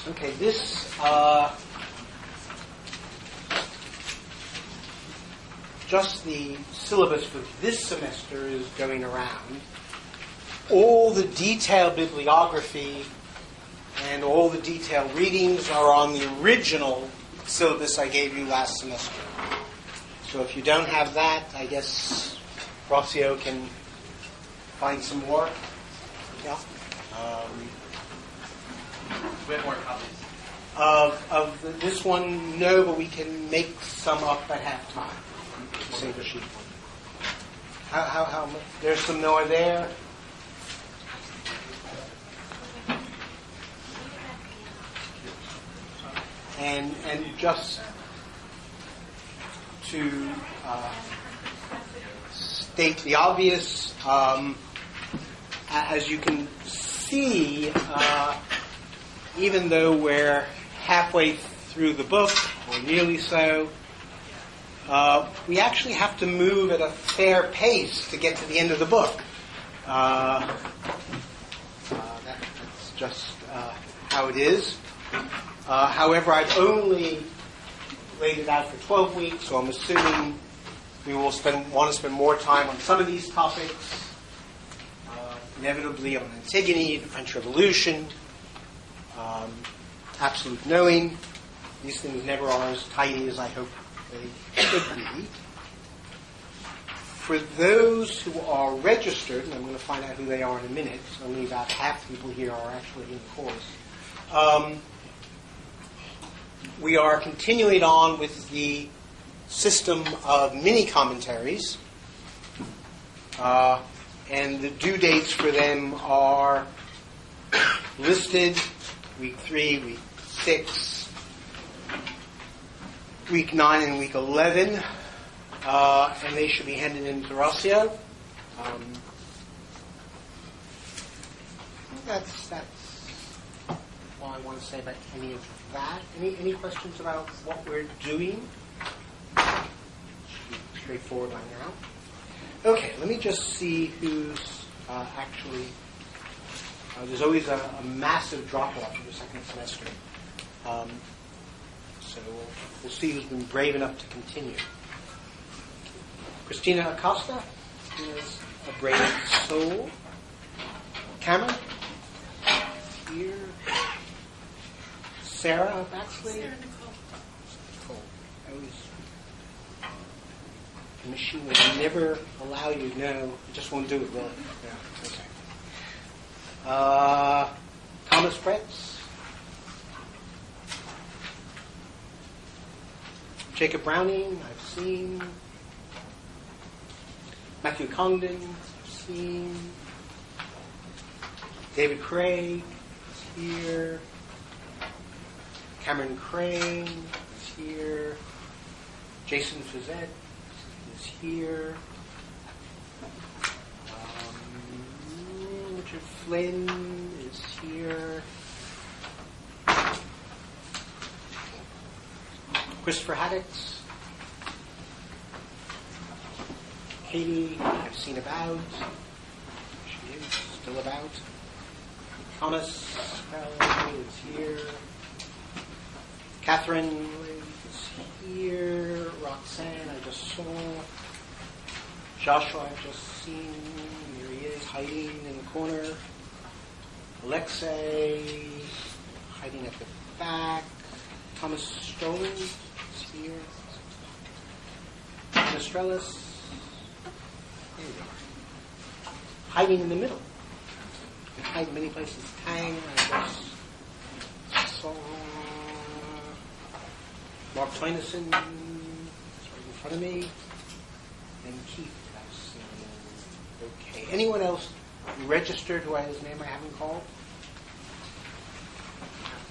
Okay, this just the syllabus for this semester is going around. All the detailed bibliography and all the detailed readings are on the original syllabus I gave you last semester. So if you don't have that, I guess Rossio can find some more. Yeah. We have more copies. Of this one, no, but we can make some up at halftime. Save a sheet. How much? There's some more there. And just to state the obvious, as you can see, even though we're halfway through the book, or nearly so, we actually have to move at a fair pace to get to the end of the book. That's just how it is. However, I've only laid it out for 12 weeks, so I'm assuming we will want to spend more time on some of these topics, inevitably on Antigone, the French Revolution, absolute knowing. These things never are as tidy as I hope they should be. For those who are registered, and I'm going to find out who they are in a minute, so only about half the people here are actually in the course. We are continuing on with the system of mini-commentaries, and the due dates for them are listed: week 3, week 6, week 9, and week 11, and they should be handed in to Rossio. That's all I want to say about any of that. Any questions about what we're doing? Should be straightforward by now. Okay, let me just see who's actually... there's always a massive drop-off in the second semester. So we'll see who's been brave enough to continue. Christina Acosta is a brave soul. Cameron? Here. Sarah Baxley? Sarah Nicole. Always. The machine will never allow you. No, it just won't do it, will it? Yeah, okay. Thomas Fretz. Jacob Browning, I've seen. Matthew Congdon, I've seen. David Craig is here. Cameron Crane is here. Jason Fizette is here. Richard Flynn is here. Christopher Haddix. Katie, I've seen about. She is still about. Thomas Farrell is here. Catherine is here. Roxanne, I just saw. Joshua, I've just seen. Here he is, hiding in the corner. Alexei, hiding at the back. Thomas Stolen is here. Mistrellis, there you go. Hiding in the middle. You can hide many places. Tang, I just saw. Mark Twainison, right in front of me. And Keith, I've seen. Okay. Anyone else registered who has his name I haven't called?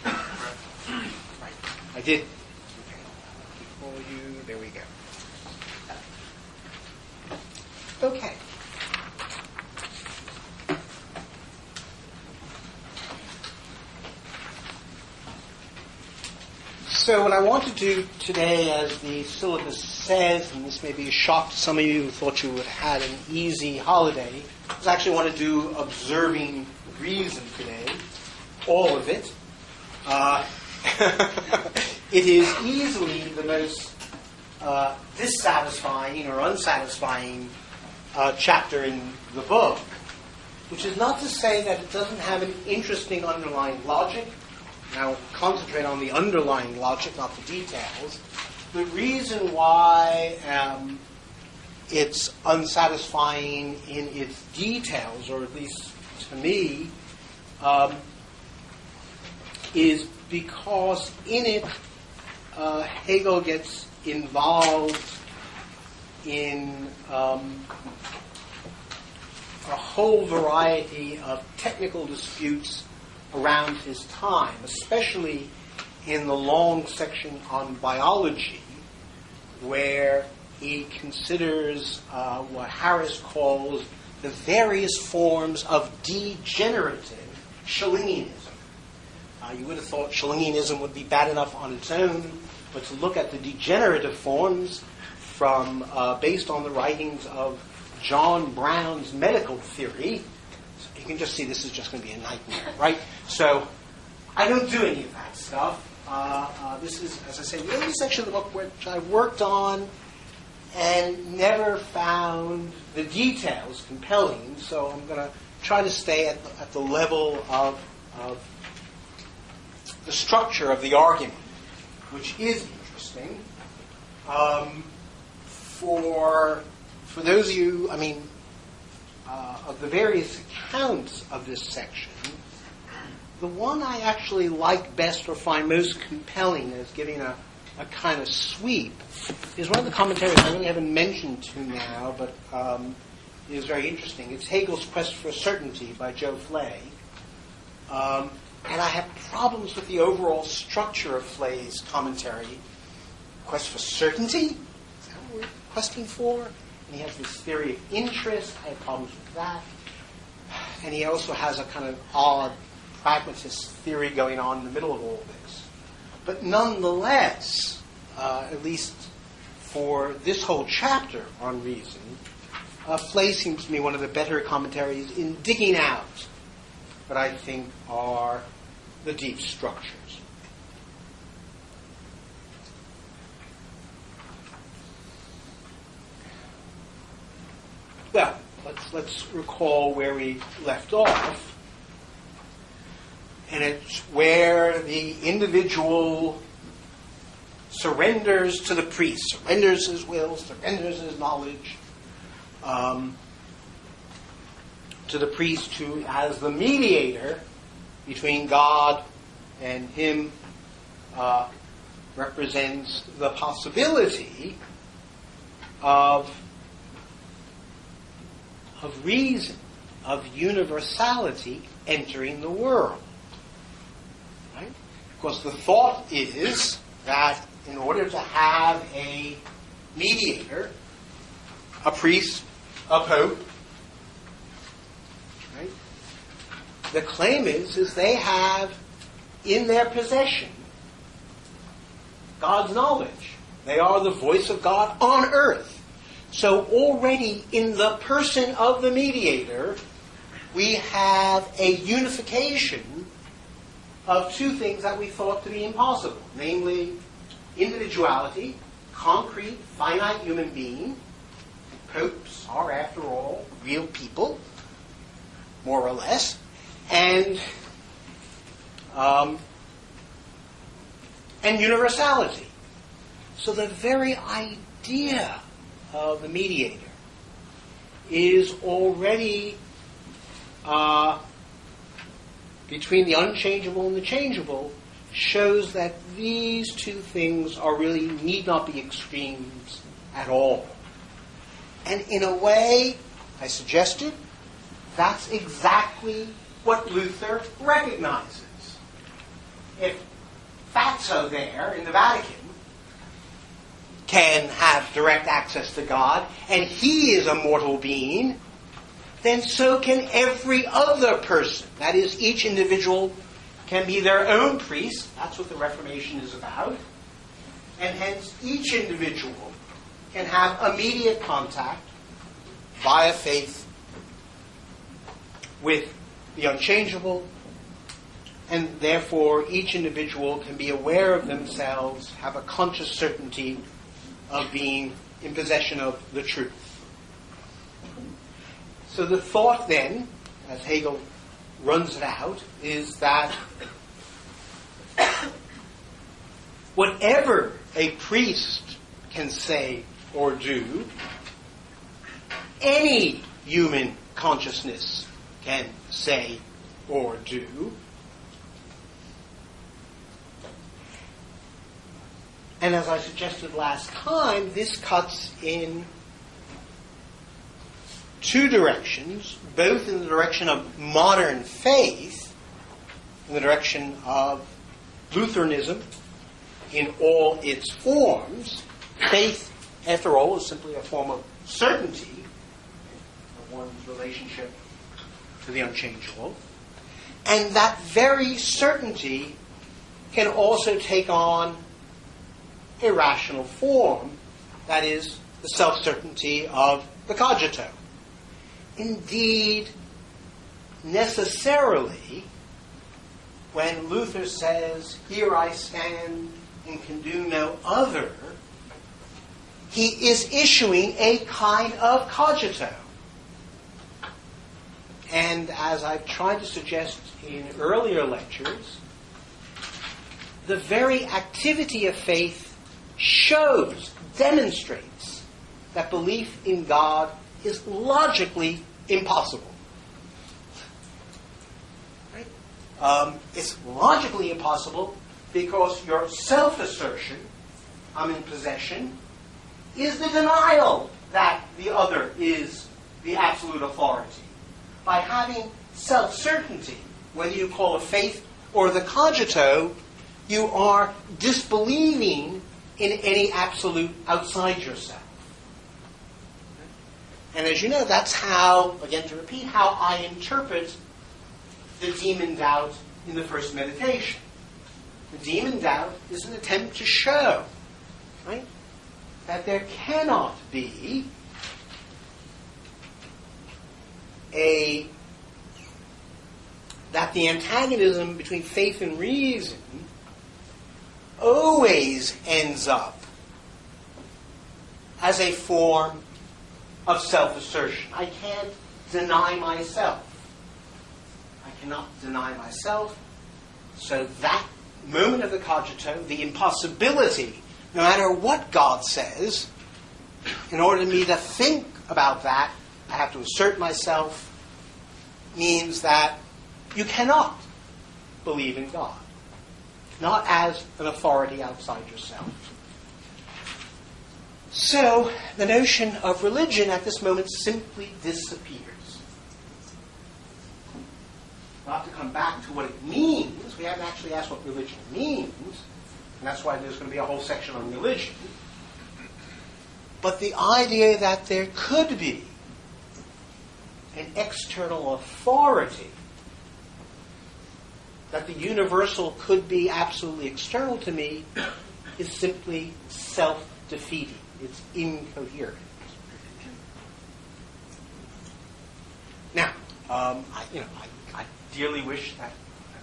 Right. I did. Okay. Before you, there we go. Okay. So what I want to do today, as the syllabus says, and this may be a shock to some of you who thought you would have had an easy holiday, is actually want to do observing reason today, all of it. it is easily the most dissatisfying or unsatisfying chapter in the book, which is not to say that it doesn't have an interesting underlying logic. Now, concentrate on the underlying logic, not the details. The reason why it's unsatisfying in its details, or at least to me, is because in it Hegel gets involved in a whole variety of technical disputes around his time, especially in the long section on biology, where he considers what Harris calls the various forms of degenerative Schellingianism. You would have thought Schellingianism would be bad enough on its own, but to look at the degenerative forms from based on the writings of John Brown's medical theory, you can just see this is just going to be a nightmare, right? So I don't do any of that stuff. This is, as I say, the only section of the book which I worked on and never found the details compelling, so I'm going to try to stay at the level of the structure of the argument, which is interesting. For those of you, of the various accounts of this section, the one I actually like best or find most compelling as giving a kind of sweep is one of the commentaries I really haven't mentioned to now, but is very interesting. It's Hegel's Quest for Certainty by Joe Flay. And I have problems with the overall structure of Flay's commentary. Quest for certainty? Is that what we're questing for? And he has this theory of interest. I have problems with that. And he also has a kind of odd pragmatist theory going on in the middle of all this. But nonetheless, at least for this whole chapter on reason, Flay seems to me one of the better commentaries in digging out what I think are the deep structures. Well, let's recall where we left off. And it's where the individual surrenders to the priest, surrenders his will, surrenders his knowledge to the priest who, as the mediator between God and him, represents the possibility of reason, of universality entering the world. Right? Because the thought is that in order to have a mediator, a priest, a pope, right? The claim is they have in their possession God's knowledge. They are the voice of God on earth. So already in the person of the mediator, we have a unification of two things that we thought to be impossible, namely individuality, concrete, finite human being. Popes are, after all, real people, more or less, and universality. So the very idea of the mediator is already between the unchangeable and the changeable, shows that these two things are really need not be extremes at all. And in a way, I suggested, that's exactly what Luther recognizes. If Fatso there in the Vatican can have direct access to God, and he is a mortal being, then so can every other person. That is, each individual can be their own priest. That's what the Reformation is about. And hence, each individual can have immediate contact via faith with the unchangeable, and therefore each individual can be aware of themselves, have a conscious certainty of being in possession of the truth. So the thought then, as Hegel runs it out, is that whatever a priest can say or do, any human consciousness can say or do. And as I suggested last time, this cuts in two directions, both in the direction of modern faith, in the direction of Lutheranism in all its forms. Faith, after all, is simply a form of certainty of one's relationship to the unchangeable. And that very certainty can also take on a rational form, that is, the self-certainty of the cogito. Indeed, necessarily, when Luther says, "Here I stand and can do no other," he is issuing a kind of cogito. And as I've tried to suggest in earlier lectures, the very activity of faith shows, demonstrates, that belief in God is logically impossible. Right? It's logically impossible because your self-assertion, I'm in possession, is the denial that the other is the absolute authority. By having self-certainty, whether you call it faith or the cogito, you are disbelieving in any absolute outside yourself. And as you know, that's how, again to repeat, how I interpret the demon doubt in the first meditation. The demon doubt is an attempt to show, right, that there cannot be that the antagonism between faith and reason always ends up as a form of self-assertion. I can't deny myself. I cannot deny myself. So that moment of the cogito, the impossibility, no matter what God says, in order for me to think about that, I have to assert myself, means that you cannot believe in God. Not as an authority outside yourself. So, the notion of religion at this moment simply disappears. We'll have to come back to what it means. We haven't actually asked what religion means, and that's why there's going to be a whole section on religion. But the idea that there could be an external authority, that the universal could be absolutely external to me, is simply self-defeating. It's incoherent. Now, I dearly wish that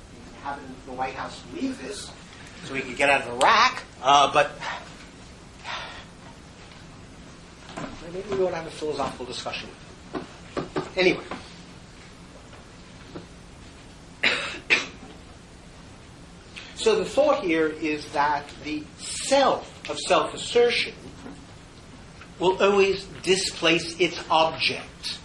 the inhabitants of the White House believe this, so we could get out of Iraq, but maybe we won't have a philosophical discussion. Anyway. So the thought here is that the self of self-assertion will always displace its object,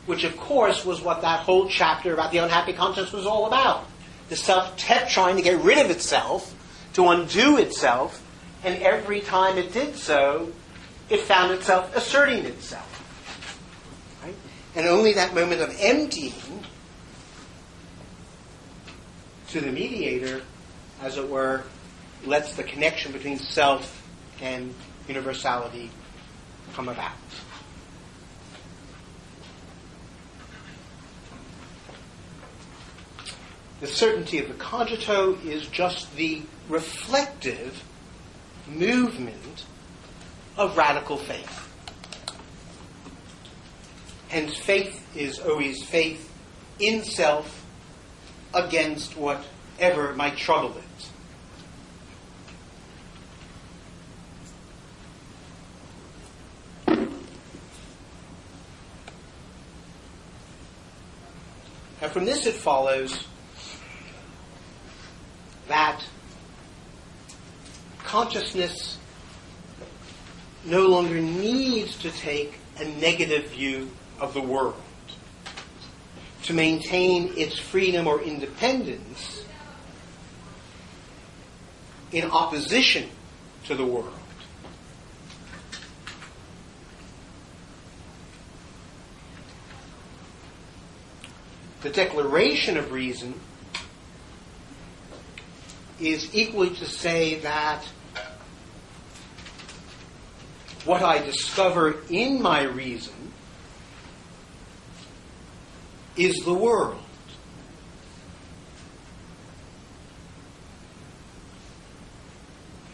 which of course was what that whole chapter about the unhappy conscience was all about. The self kept trying to get rid of itself, to undo itself, and every time it did so, it found itself asserting itself. Right? And only that moment of emptying to the mediator, as it were, lets the connection between self and universality come about. The certainty of the cogito is just the reflective movement of radical faith. Hence, faith is always faith in self against whatever might trouble it. Now, from this it follows that consciousness no longer needs to take a negative view of the world to maintain its freedom or independence in opposition to the world. The declaration of reason is equally to say that what I discover in my reason is the world.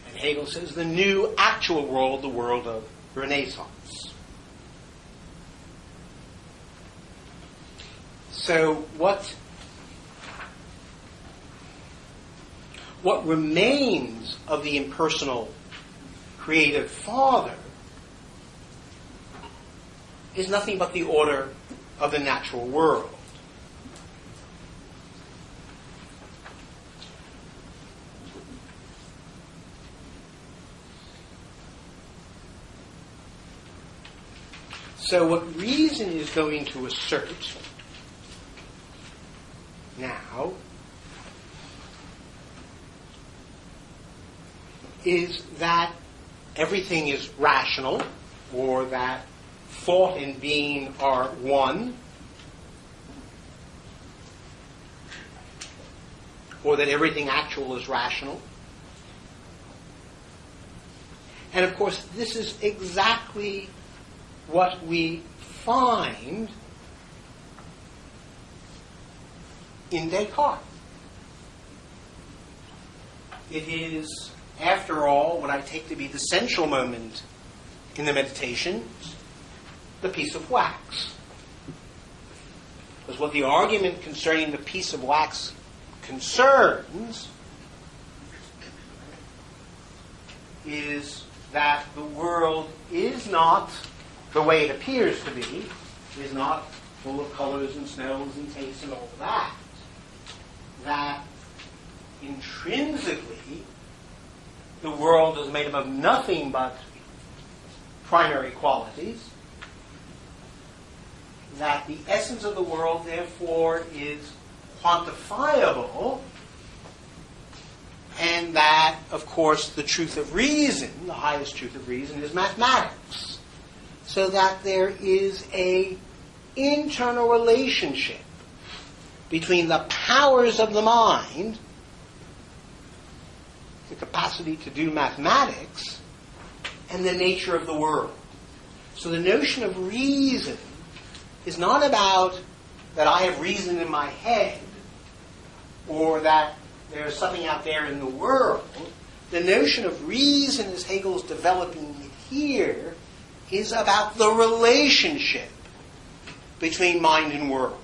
And Hegel says the new actual world, the world of Renaissance. So what remains of the impersonal creative father is nothing but the order of the natural world. So what reason is going to assert now is that everything is rational, or that thought and being are one, or that everything actual is rational. And of course, this is exactly what we find in Descartes. It is, after all, what I take to be the central moment in the meditation, the piece of wax. Because what the argument concerning the piece of wax concerns is that the world is not the way it appears to be, is not full of colors and smells and tastes and all that. That intrinsically the world is made up of nothing but primary qualities, that the essence of the world therefore is quantifiable, and that, of course, the truth of reason, the highest truth of reason, is mathematics. So that there is an internal relationship between the powers of the mind, the capacity to do mathematics, and the nature of the world. So the notion of reason is not about that I have reason in my head, or that there's something out there in the world. The notion of reason, as Hegel's developing it here, is about the relationship between mind and world.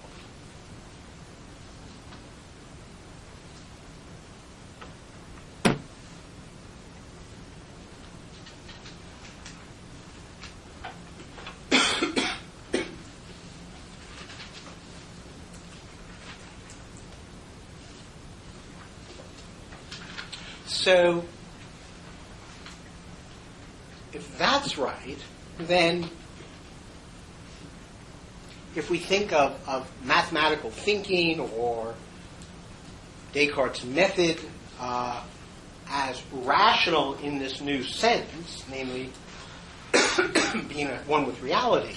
So, if that's right, then if we think of mathematical thinking or Descartes' method as rational in this new sense, namely being at one with reality,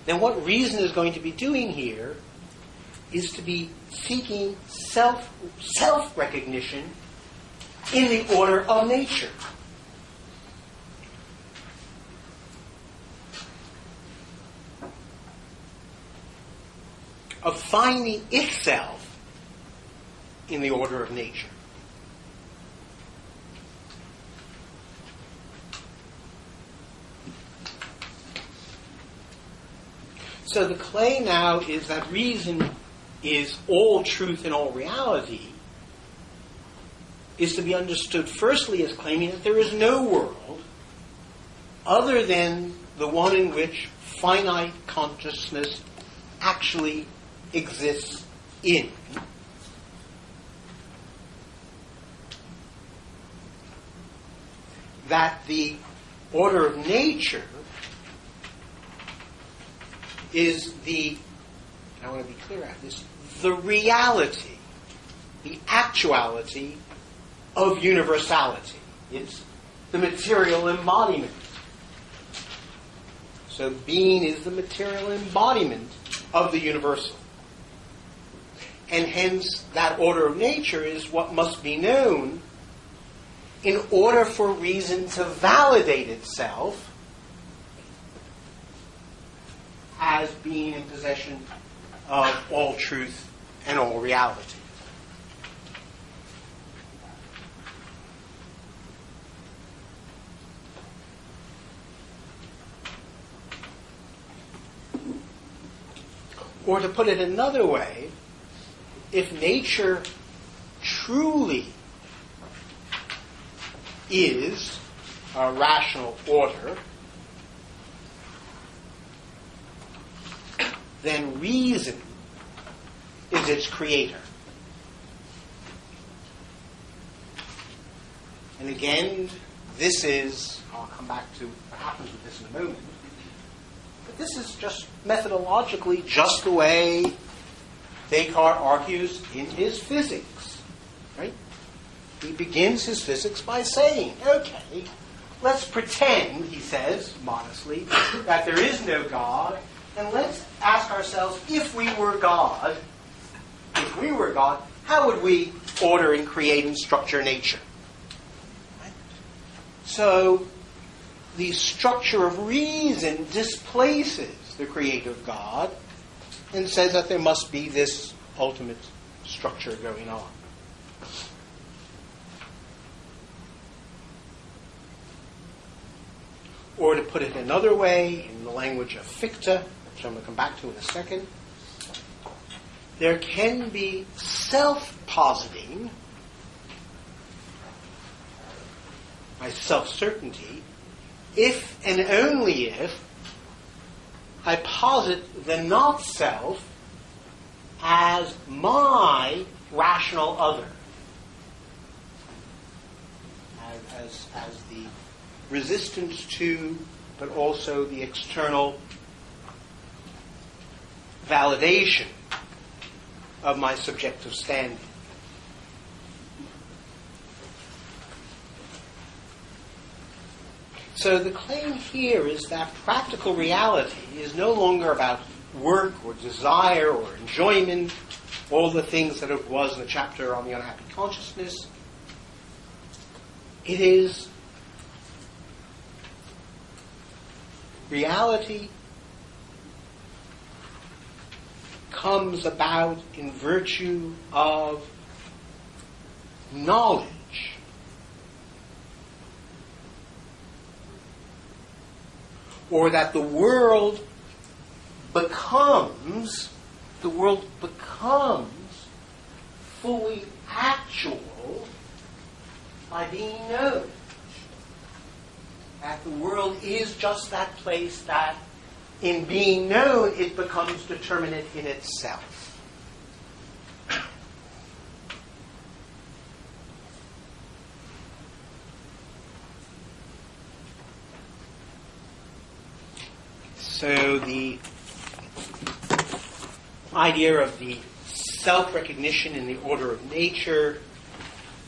then what reason is going to be doing here is to be seeking self-recognition in the order of nature. Of finding itself in the order of nature. So the claim now is that reason is all truth and all reality is to be understood firstly as claiming that there is no world other than the one in which finite consciousness actually exists in. That the order of nature is I want to be clear about this, the reality, the actuality of universality. It's the material embodiment. So being is the material embodiment of the universal. And hence that order of nature is what must be known in order for reason to validate itself as being in possession of all truth and all reality. Or to put it another way, if nature truly is a rational order, then reason is its creator. And again, this is, I'll come back to what happens with this in a moment, but this is just methodologically just the way Descartes argues in his physics, right? He begins his physics by saying, okay, let's pretend, he says, modestly, that there is no God, and let's ask ourselves, if we were God, how would we order and create and structure nature? Right? So, the structure of reason displaces the creative God and says that there must be this ultimate structure going on. Or to put it another way, in the language of Fichte, which I'm going to come back to in a second, there can be self-positing, by self-certainty, if and only if I posit the not-self as my rational other, as the resistance to, but also the external validation of my subjective standing. So the claim here is that practical reality is no longer about work or desire or enjoyment, all the things that it was in the chapter on the unhappy consciousness. It is reality comes about in virtue of knowledge. Or that the world becomes fully actual by being known. That the world is just that place that in being known it becomes determinate in itself. So the idea of the self-recognition in the order of nature,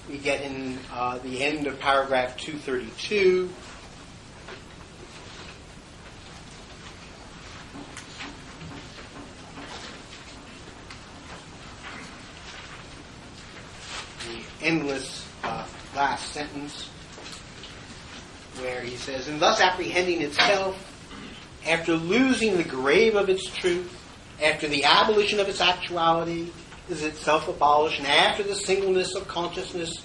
we get in the end of paragraph 232. The endless last sentence where he says, and thus apprehending itself, after losing the grave of its truth, after the abolition of its actuality, is itself abolished, and after the singleness of consciousness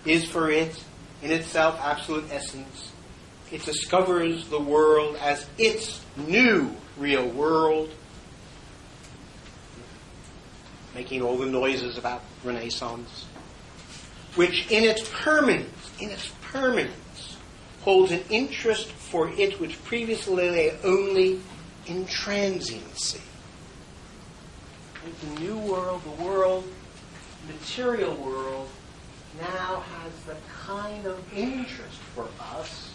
is for it, in itself, absolute essence, it discovers the world as its new real world, making all the noises about Renaissance, which in its permanence, holds an interest for it which previously lay only in transiency. The new world, the material world, now has the kind of interest for us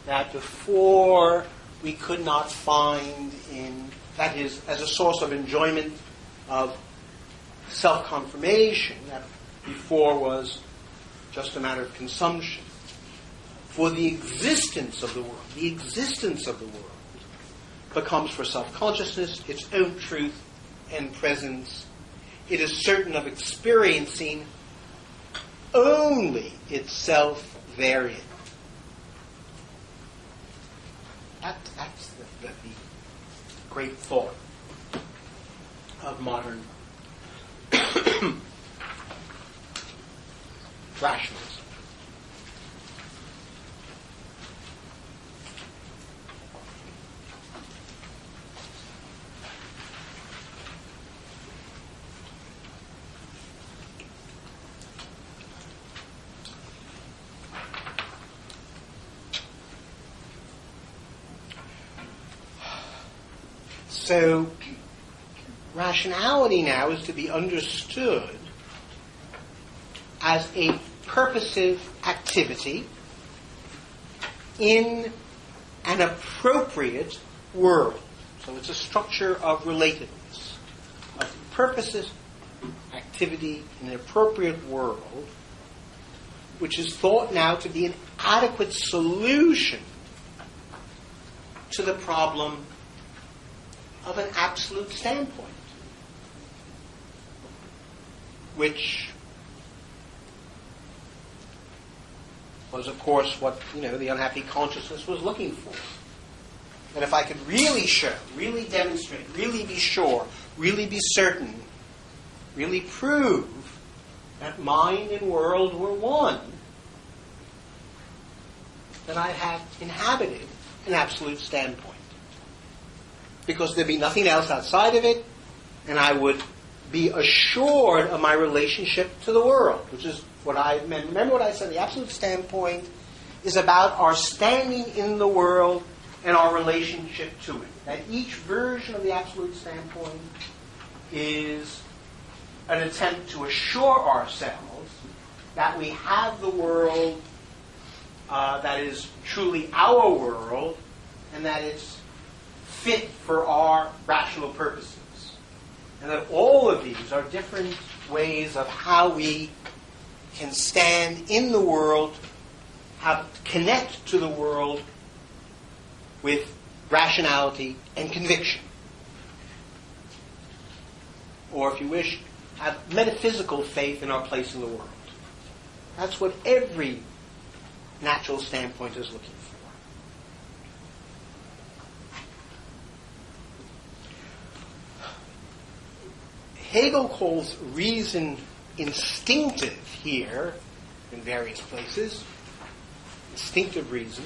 that before we could not find in, that is, as a source of enjoyment of self-confirmation, that before was just a matter of consumption. For the existence of the world becomes for self-consciousness its own truth and presence. It is certain of experiencing only itself therein. That's the great thought of modern rationalism. So, rationality now is to be understood as a purposive activity in an appropriate world. So it's a structure of relatedness, of purposive activity in an appropriate world, which is thought now to be an adequate solution to the problem of an absolute standpoint, which was, of course, what the unhappy consciousness was looking for. That if I could really show, really demonstrate, really be sure, really be certain, really prove that mind and world were one, then I'd have inhabited an absolute standpoint. Because there'd be nothing else outside of it, and I would be assured of my relationship to the world, which is what I meant. Remember what I said, the absolute standpoint is about our standing in the world and our relationship to it. That each version of the absolute standpoint is an attempt to assure ourselves that we have the world that is truly our world, and that it's fit for our rational purposes. And that all of these are different ways of how we can stand in the world, connect to the world with rationality and conviction. Or, if you wish, have metaphysical faith in our place in the world. That's what every natural standpoint is looking for. Hegel calls reason instinctive here in various places, instinctive reason.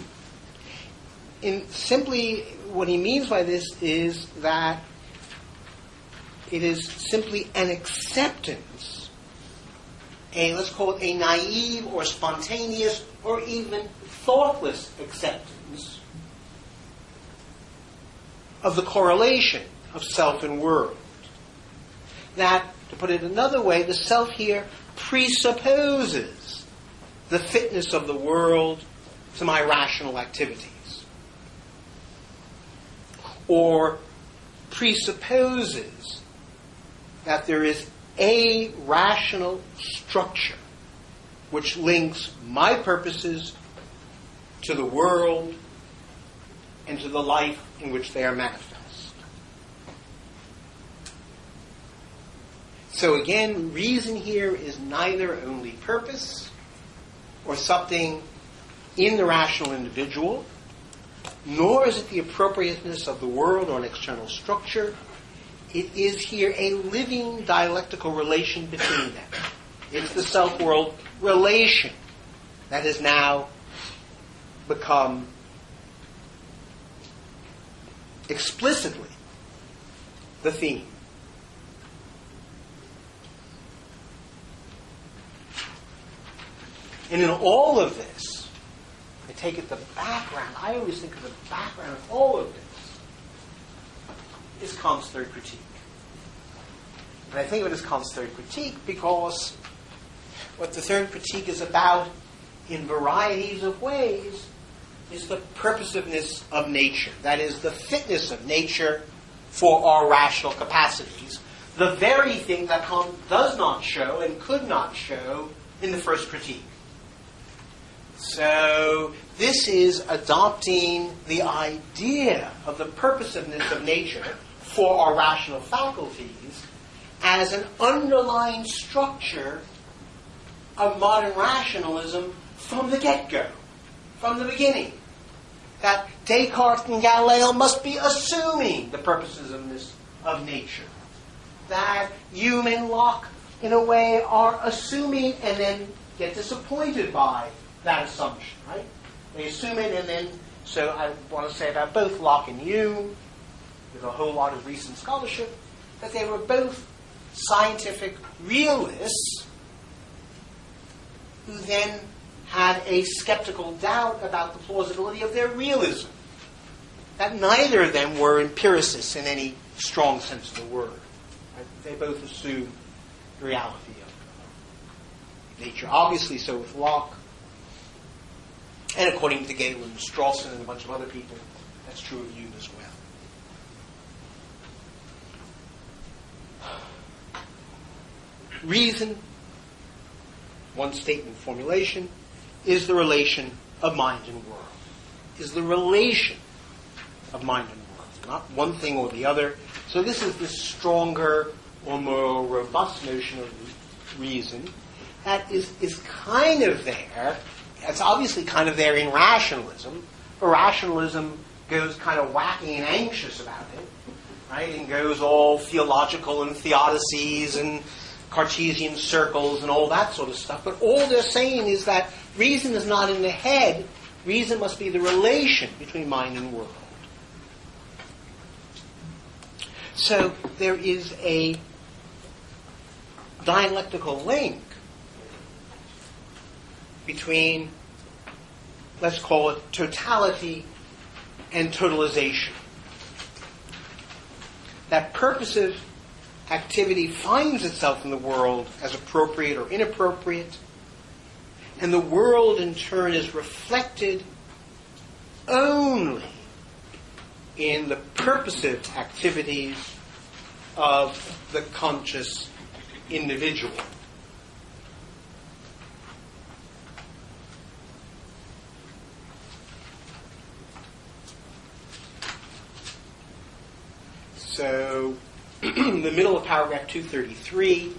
Simply, what he means by this is that it is simply an acceptance, let's call it a naive or spontaneous or even thoughtless acceptance of the correlation of self and world. That, to put it another way, the self here presupposes the fitness of the world to my rational activities. Or presupposes that there is a rational structure which links my purposes to the world and to the life in which they are manifest. So again, reason here is neither only purpose or something in the rational individual, nor is it the appropriateness of the world or an external structure. It is here a living dialectical relation between them. It's the self-world relation that has now become explicitly the theme And in all of this, I take it the background, I always think of the background of all of this is Kant's third critique. And I think of it as Kant's third critique because what the third critique is about in varieties of ways is the purposiveness of nature. That is, the fitness of nature for our rational capacities. The very thing that Kant does not show and could not show in the first critique. So this is adopting the idea of the purposiveness of nature for our rational faculties as an underlying structure of modern rationalism from the get-go, from the beginning. That Descartes and Galileo must be assuming the purposiveness of nature. That Hume and Locke, in a way, are assuming and then get disappointed by that assumption, right? They assume it and then, so I want to say about both Locke and Hume, there's a whole lot of recent scholarship, that they were both scientific realists who then had a skeptical doubt about the plausibility of their realism. That neither of them were empiricists in any strong sense of the word. Right? They both assumed the reality of nature. Obviously so with Locke, and according to Galen and Strawson and a bunch of other people, that's true of Hume as well. Reason, one statement formulation, is the relation of mind and world. Is the relation of mind and world. Not one thing or the other. So this is the stronger or more robust notion of reason that is kind of there. It's obviously kind of there in rationalism. But rationalism goes kind of wacky and anxious about it, right? And goes all theological and theodicies and Cartesian circles and all that sort of stuff. But all they're saying is that reason is not in the head. Reason must be the relation between mind and world. So there is a dialectical link between, let's call it, totality and totalization. That purposive activity finds itself in the world as appropriate or inappropriate, and the world in turn is reflected only in the purposive activities of the conscious individual. So, in the middle of paragraph 233,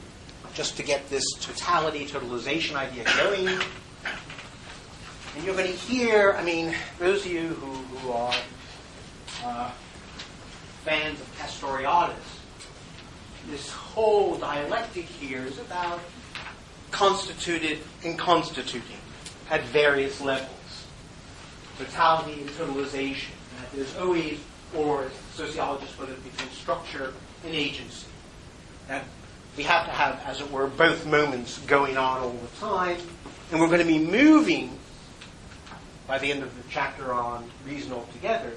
just to get this totality, totalization idea going, and you're going to hear, those of you who are fans of Castoriadis, this whole dialectic here is about constituted and constituting at various levels. Totality and totalization. There's always, or sociologists put it, between structure and agency. That we have to have, as it were, both moments going on all the time, and we're going to be moving, by the end of the chapter on reason altogether,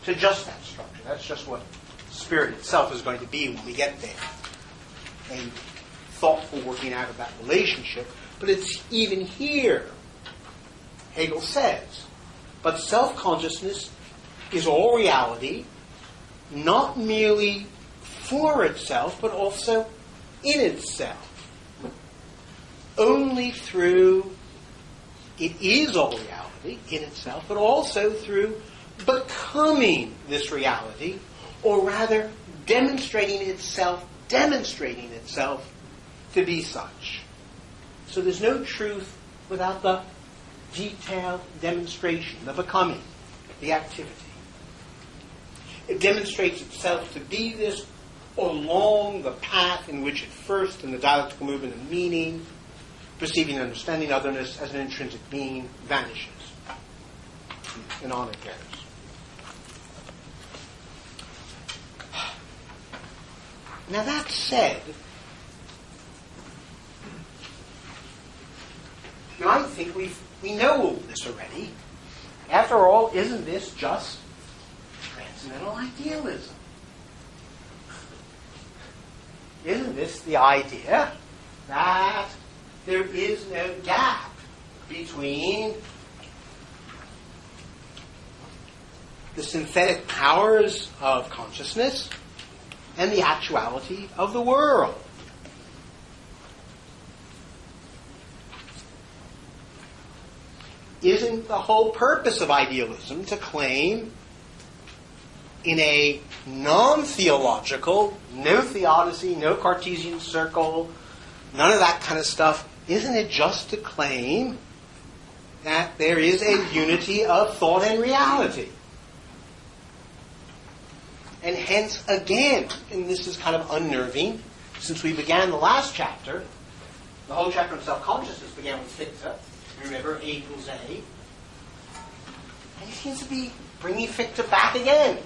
to just that structure. That's just what spirit itself is going to be when we get there. A thoughtful working out of that relationship. But it's even here, Hegel says, but self-consciousness is all reality, not merely for itself, but also in itself. Only through, it is all reality in itself, but also through becoming this reality, or rather demonstrating itself to be such. So there's no truth without the detailed demonstration, the becoming, the activity. It demonstrates itself to be this along the path in which it first, in the dialectical movement of meaning, perceiving and understanding otherness as an intrinsic being, vanishes. And on it goes. Now that said, I think we know all this already. After all, isn't this just transcendental idealism? Isn't this the idea that there is no gap between the synthetic powers of consciousness and the actuality of the world? Isn't the whole purpose of idealism to claim in a non-theological, no theodicy, no Cartesian circle, none of that kind of stuff, isn't it just to claim that there is a unity of thought and reality? And hence, again, and this is kind of unnerving, since we began the last chapter, the whole chapter on self-consciousness began with ficta. Remember, A equals A. And he seems to be bringing ficta back again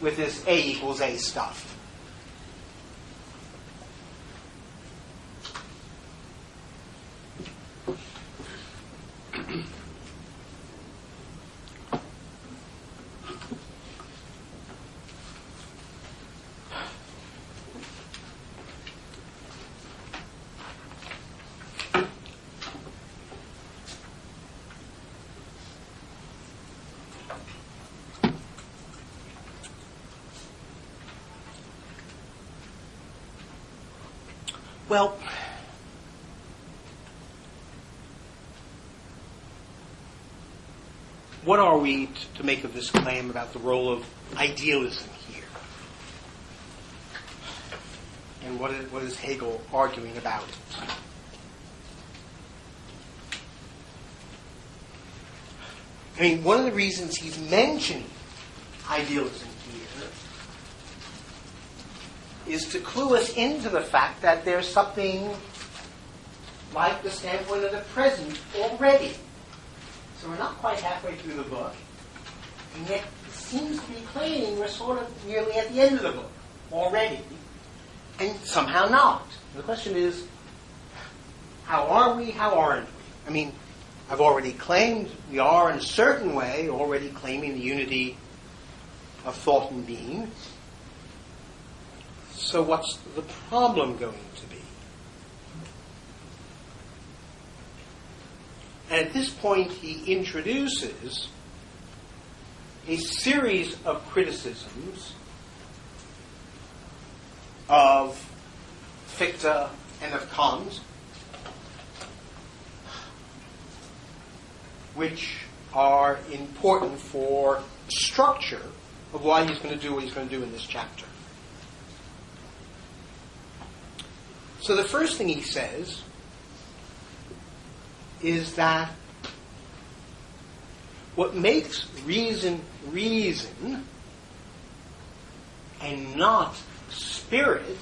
with this A equals A stuff. Well, what are we to make of this claim about the role of idealism here? And what is Hegel arguing about it? I mean, one of the reasons he's mentioning idealism here is to clue us into the fact that there's something like the standpoint of the present already. So we're not quite halfway through the book, and yet it seems to be claiming we're sort of nearly at the end of the book already, and somehow not. The question is, how are we, how aren't we? I mean, I've already claimed we are in a certain way already claiming the unity of thought and being. So what's the problem going to be? And at this point, he introduces a series of criticisms of Fichte and of Kant, which are important for the structure of why he's going to do what he's going to do in this chapter. So the first thing he says is that what makes reason reason and not spirit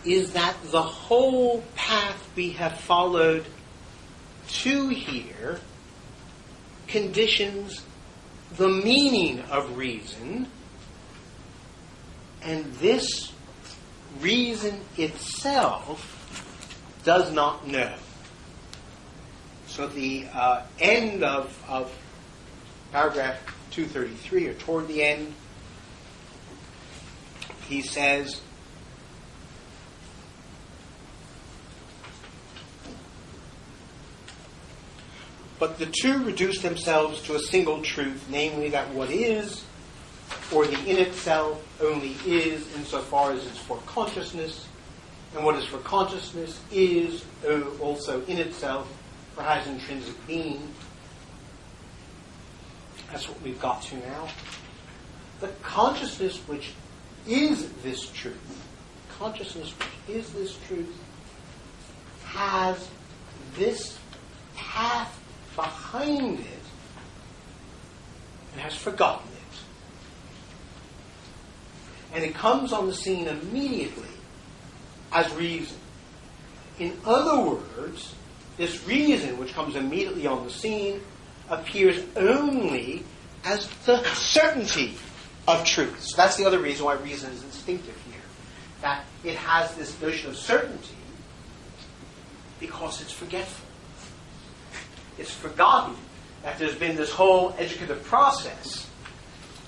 is that the whole path we have followed to here conditions the meaning of reason, and this reason itself does not know. So at the end of paragraph 233, or toward the end, he says, but the two reduce themselves to a single truth, namely that what is, or the in itself, only is insofar as it's for consciousness, and what is for consciousness is also in itself, or has intrinsic being. That's what we've got to now. The consciousness which is this truth, has this path behind it and has forgotten it. And it comes on the scene immediately as reason. In other words, this reason, which comes immediately on the scene, appears only as the certainty of truth. So that's the other reason why reason is instinctive here. That it has this notion of certainty because it's forgetful. It's forgotten that there's been this whole educative process,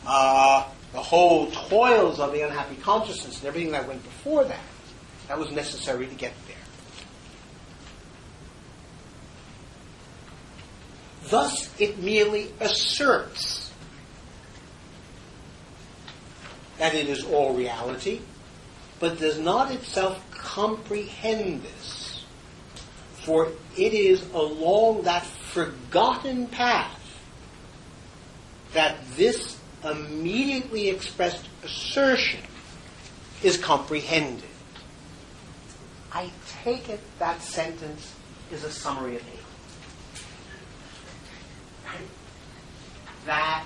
the whole toils of the unhappy consciousness and everything that went before that, that was necessary to get there. Thus, it merely asserts that it is all reality, but does not itself comprehend this, for it is along that forgotten path that this immediately expressed assertion is comprehended. I take it that sentence is a summary of Hegel. That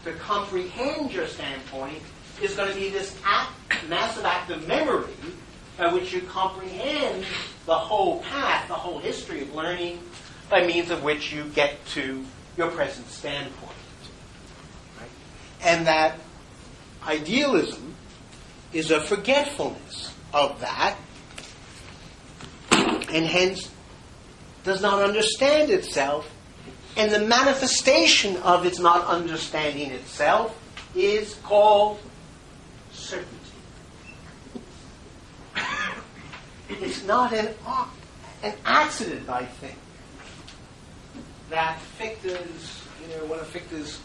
to comprehend your standpoint is going to be this massive act of memory by which you comprehend the whole path, the whole history of learning, by means of which you get to your present standpoint. Right? And that idealism is a forgetfulness of that, and hence does not understand itself, and the manifestation of its not understanding itself is called certainty. It's not an accident, I think, that Fichte's, one of Fichte's,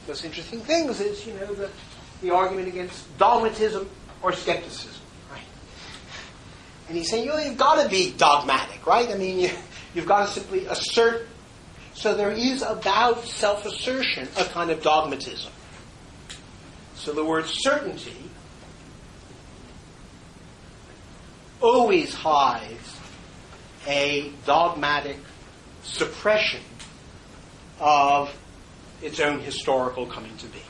most interesting things is, the argument against dogmatism or skepticism, right? And he's saying, you've got to be dogmatic, right? I mean, you've got to simply assert. So there is about self-assertion a kind of dogmatism. So the word certainty always hides a dogmatic suppression of its own historical coming to be.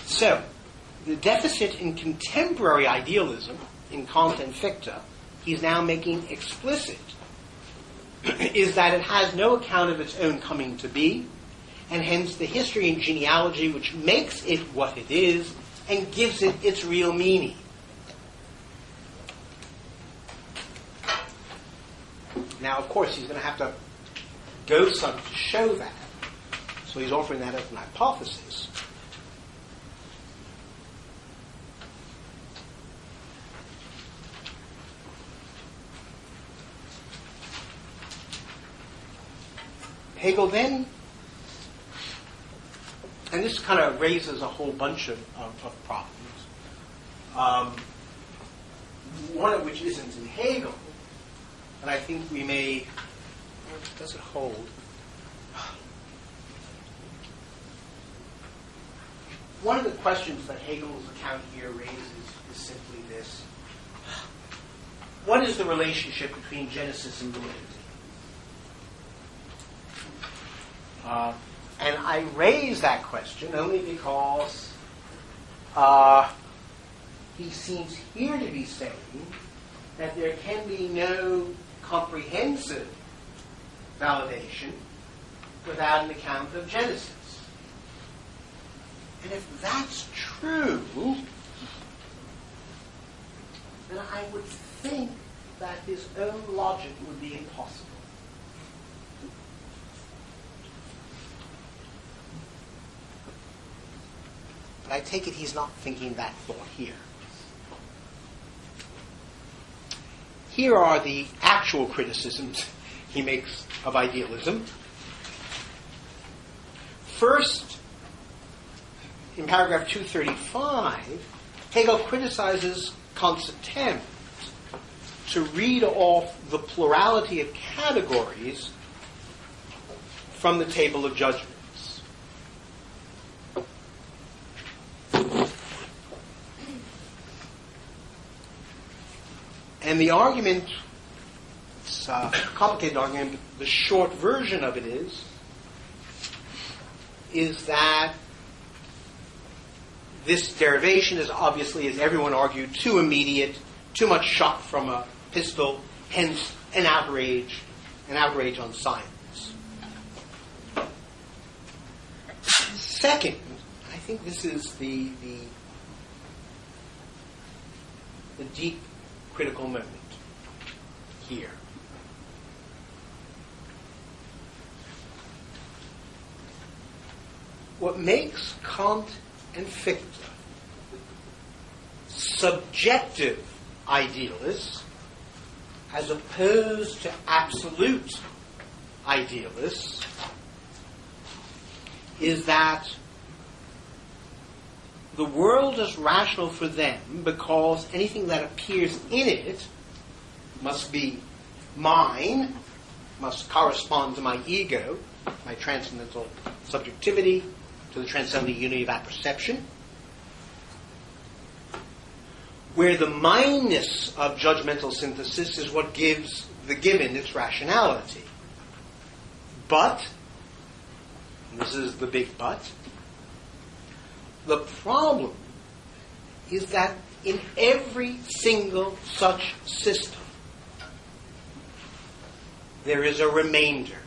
So, the deficit in contemporary idealism, in Kant and Fichte, he's now making explicit, is that it has no account of its own coming to be, and hence the history and genealogy which makes it what it is and gives it its real meaning. Now, of course, he's going to have to go some to show that. So he's offering that as an hypothesis. Hegel then, and this kind of raises a whole bunch of problems, one of which isn't in Hegel, and I think we may, does it hold? One of the questions that Hegel's account here raises is simply this: what is the relationship between Genesis and validity? And I raise that question only because he seems here to be saying that there can be no comprehensive validation without an account of Genesis. And if that's true, then I would think that his own logic would be impossible. But I take it he's not thinking that thought here. Here are the actual criticisms he makes of idealism. First, in paragraph 235, Hegel criticizes Kant's attempt to read off the plurality of categories from the table of judgments. And the argument, it's a complicated argument, but the short version of it is that this derivation is obviously, as everyone argued, too immediate, too much shot from a pistol, hence an outrage on science. Second, I think this is the the deep critical moment here. What makes Kant and Fichte subjective idealists as opposed to absolute idealists is that the world is rational for them because anything that appears in it must be mine, must correspond to my ego, my transcendental subjectivity, to the transcendent unity of apperception, where the mineness of judgmental synthesis is what gives the given its rationality. But, and this is the big but, the problem is that in every single such system, there is a remainder,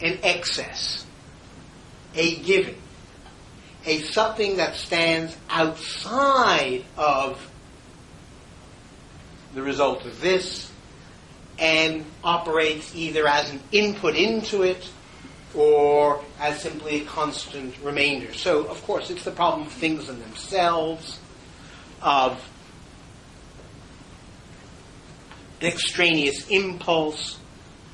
an excess, a given, a something that stands outside of the result of this and operates either as an input into it or as simply a constant remainder. So, of course, it's the problem of things in themselves, of an extraneous impulse,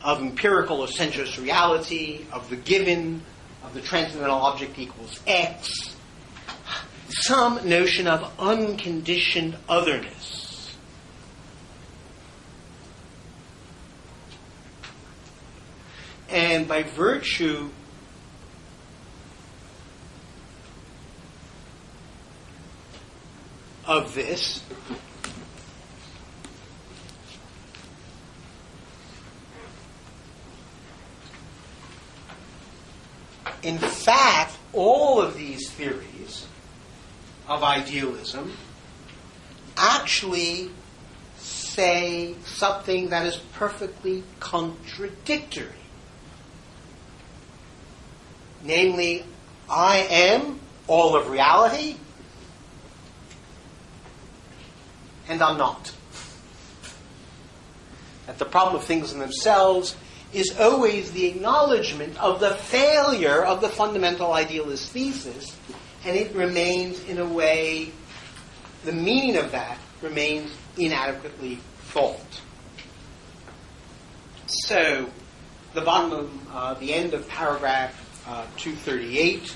of empirical or sensuous reality, of the given, of the transcendental object equals X, some notion of unconditioned otherness. And by virtue of this, in fact, all of these theories of idealism actually say something that is perfectly contradictory. Namely, I am all of reality, and I'm not. That the problem of things in themselves is always the acknowledgement of the failure of the fundamental idealist thesis, and it remains, in a way, the meaning of that remains inadequately thought. So, the bottom of the end of paragraph 238.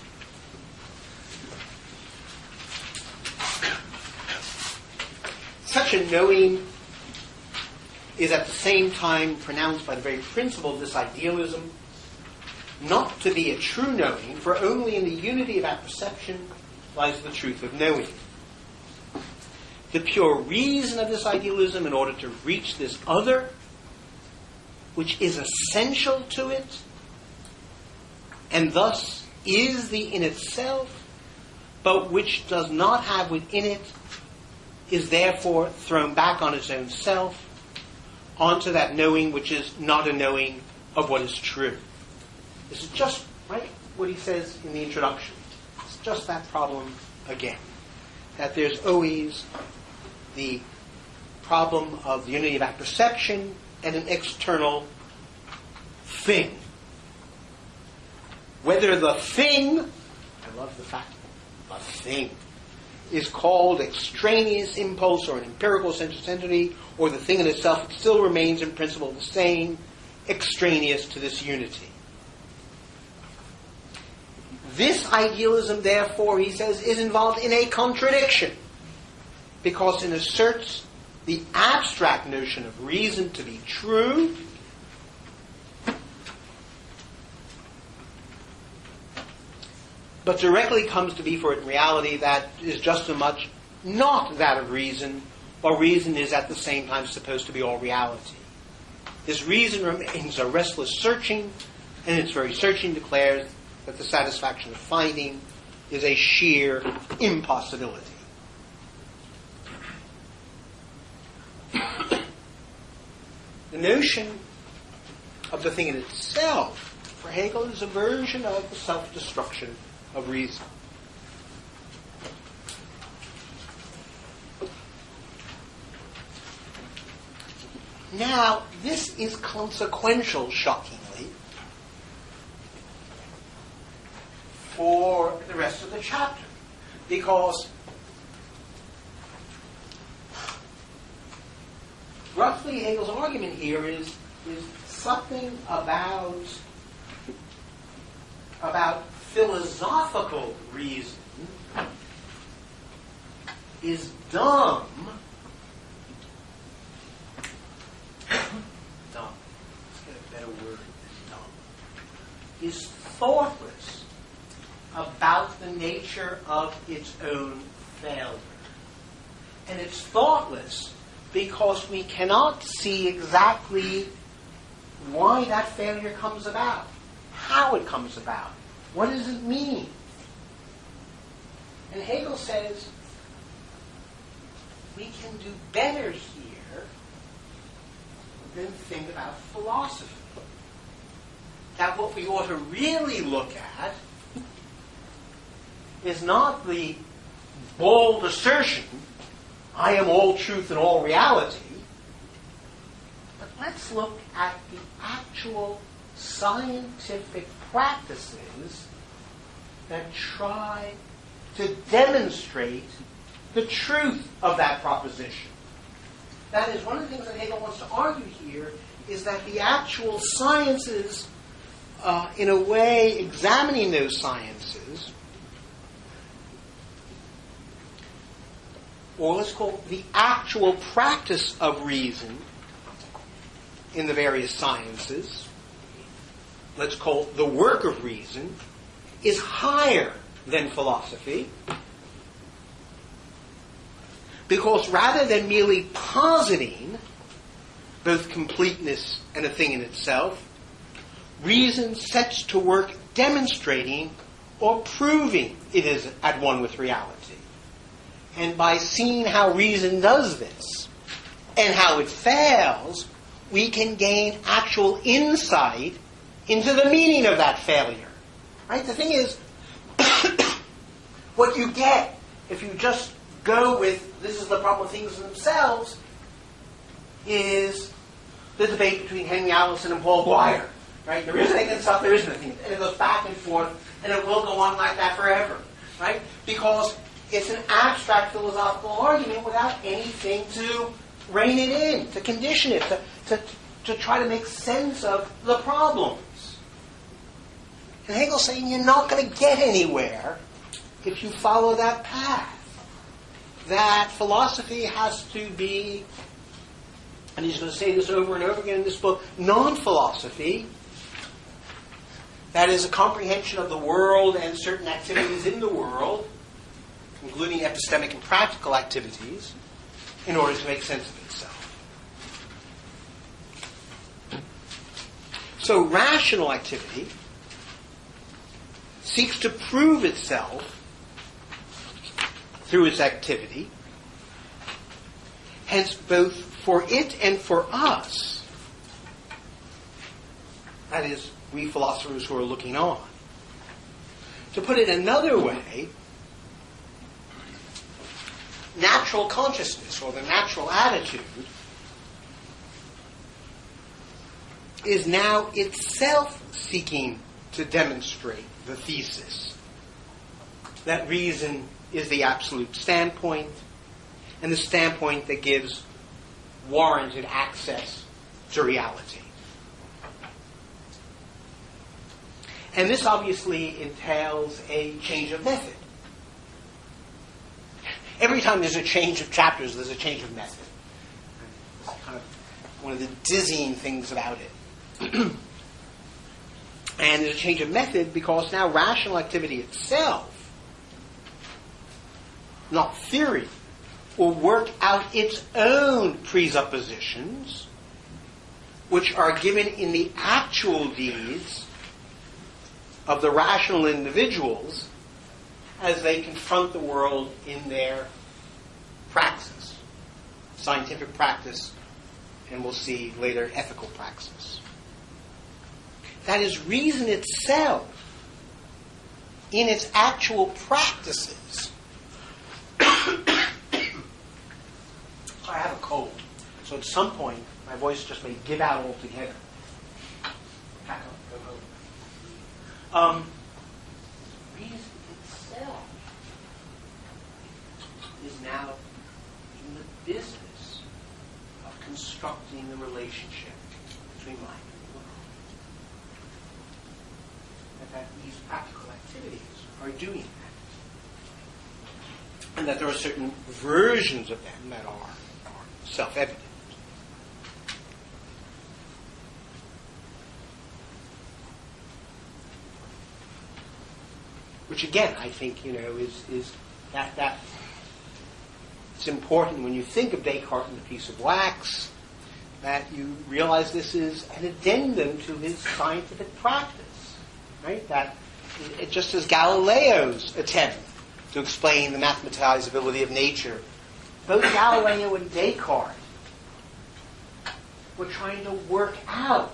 Such a knowing is at the same time pronounced by the very principle of this idealism not to be a true knowing, for only in the unity of apperception lies the truth of knowing. The pure reason of this idealism, in order to reach this other, which is essential to it, and thus is the in itself, but which does not have within it, is therefore thrown back on its own self, onto that knowing which is not a knowing of what is true. This is just, right, what he says in the introduction. It's just that problem again. That there's always the problem of the unity of apperception and an external thing. Whether the thing, I love the fact, the thing, is called extraneous impulse or an empirical sensuous entity, or the thing in itself, it still remains in principle the same, extraneous to this unity. This idealism, therefore, he says, is involved in a contradiction, because it asserts the abstract notion of reason to be true, but directly comes to be for it in reality that is just as much not that of reason, while reason is at the same time supposed to be all reality. This reason remains a restless searching, and its very searching declares that the satisfaction of finding is a sheer impossibility. The notion of the thing in itself, for Hegel, is a version of the self-destruction of reason. Now, this is consequential, shockingly, for the rest of the chapter, because roughly Hegel's argument here is something about philosophical reason is dumb. Dumb. Let's get a better word than dumb. Is thoughtless about the nature of its own failure. And it's thoughtless because we cannot see exactly why that failure comes about, how it comes about, what does it mean. And Hegel says we can do better here than think about philosophy. That what we ought to really look at is not the bold assertion, I am all truth and all reality, but let's look at the actual scientific practices that try to demonstrate the truth of that proposition. That is, one of the things that Hegel wants to argue here is that the actual sciences, in a way, examining those sciences, or let's call it the actual practice of reason in the various sciences, let's call it the work of reason, is higher than philosophy, because rather than merely positing both completeness and a thing in itself, reason sets to work demonstrating or proving it is at one with reality. And by seeing how reason does this and how it fails, we can gain actual insight into the meaning of that failure. Right? The thing is, what you get if you just go with this is the problem of things themselves is the debate between Henry Allison and Paul Dwyer. Right? There is a thing and stuff, there isn't a thing. And it goes back and forth, and it will go on like that forever. Right? Because it's an abstract philosophical argument without anything to rein it in, to condition it, to try to make sense of the problems. And Hegel's saying you're not going to get anywhere if you follow that path. That philosophy has to be, and he's going to say this over and over again in this book, non-philosophy. That is a comprehension of the world and certain activities in the world, including epistemic and practical activities, in order to make sense of itself. So rational activity seeks to prove itself through its activity. Hence, both for it and for us, that is, we philosophers who are looking on. To put it another way, natural consciousness, or the natural attitude, is now itself seeking to demonstrate the thesis that reason is the absolute standpoint, and the standpoint that gives warranted access to reality. And this obviously entails a change of method. Every time there's a change of chapters, there's a change of method. It's kind of one of the dizzying things about it. And there's a change of method because now rational activity itself, not theory, will work out its own presuppositions, which are given in the actual deeds of the rational individuals as they confront the world in their praxis, scientific practice, and we'll see later ethical praxis. That is, reason itself, in its actual practices. I have a cold, so at some point My voice just may give out altogether. Pack up, go home. Reason itself is now in the business of constructing the relationship between mind and world. And that these practical activities are doing that. And that there are certain versions of them that are self-evident. Which again, I think, is that it's important when you think of Descartes and the piece of wax, that you realize this is an addendum to his scientific practice, right? That it just as Galileo's attempt to explain the mathematizability of nature, both Galileo and Descartes were trying to work out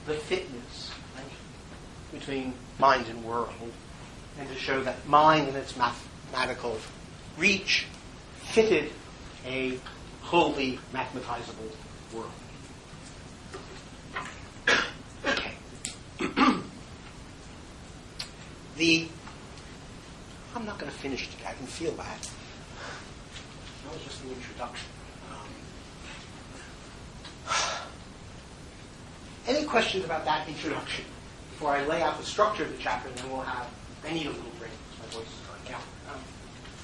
the fitness, right, between mind and world, and to show that mind and its mathematical reach fitted a wholly mathematizable world. Okay. I'm not going to finish today. I can feel that. That was just the introduction. Any questions about that introduction before I lay out the structure of the chapter, and then we'll have. I need a little break because my voice is going down.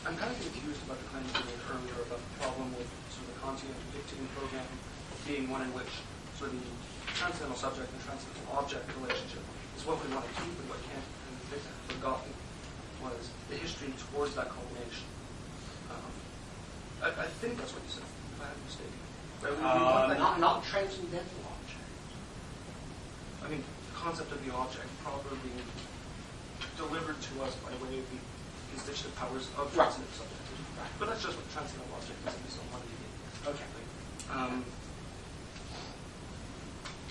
I'm kind of confused about the claims you made earlier about the problem with sort of the Kantian dictating program being one in which sort of the transcendental subject and transcendental object relationship is what we want to keep and what can't be forgotten was the history towards that culmination. I think that's what you said, if I'm not mistaken. Right? Not transcendental object. I mean, the concept of the object properly being delivered to us by way of the constitutive powers of transcendental subject. Right. But that's just what transcendental object is, at least on one of the Okay.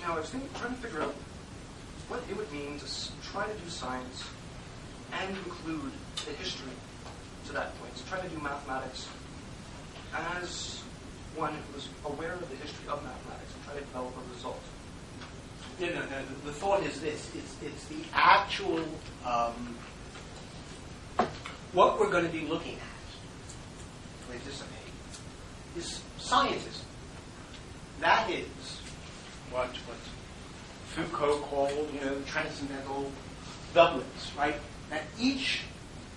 Now, I was trying to figure out what it would mean to try to do science and include the history to that point. So try to do mathematics as one who was aware of the history of mathematics and try to develop a result. No. The thought is this: it's the actual what we're going to be looking at, to anticipate, is scientism. That is what Foucault called, transcendental doublets, right? That each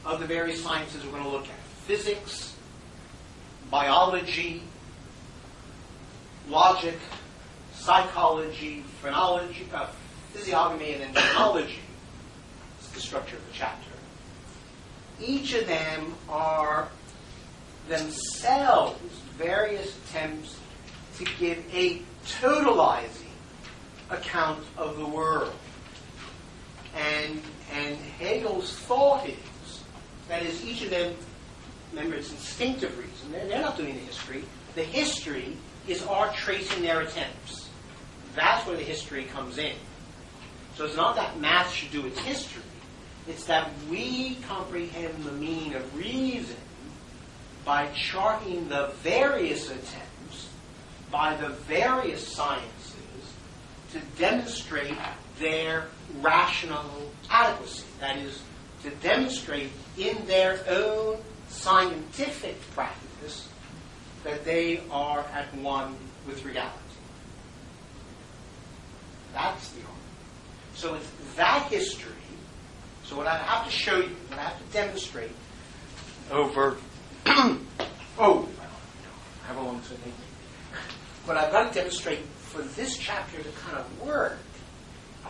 of the various sciences we're going to look at: physics, biology, logic, psychology, phrenology, physiognomy, and then phrenology. It's the structure of the chapter. Each of them are themselves various attempts to give a totalizing account of the world. And Hegel's thought is, that is, each of them, remember, it's instinctive reason. They're not doing the history. The history is our tracing their attempts. That's where the history comes in. So it's not that math should do its history. It's that we comprehend the meaning of reason by charting the various attempts by the various sciences to demonstrate their rational adequacy. That is, to demonstrate in their own scientific practice that they are at one with reality. That's the argument. So it's that history. So what I have to show you, what I have to demonstrate over, however long it's going to take me, what I've got to demonstrate for this chapter to kind of work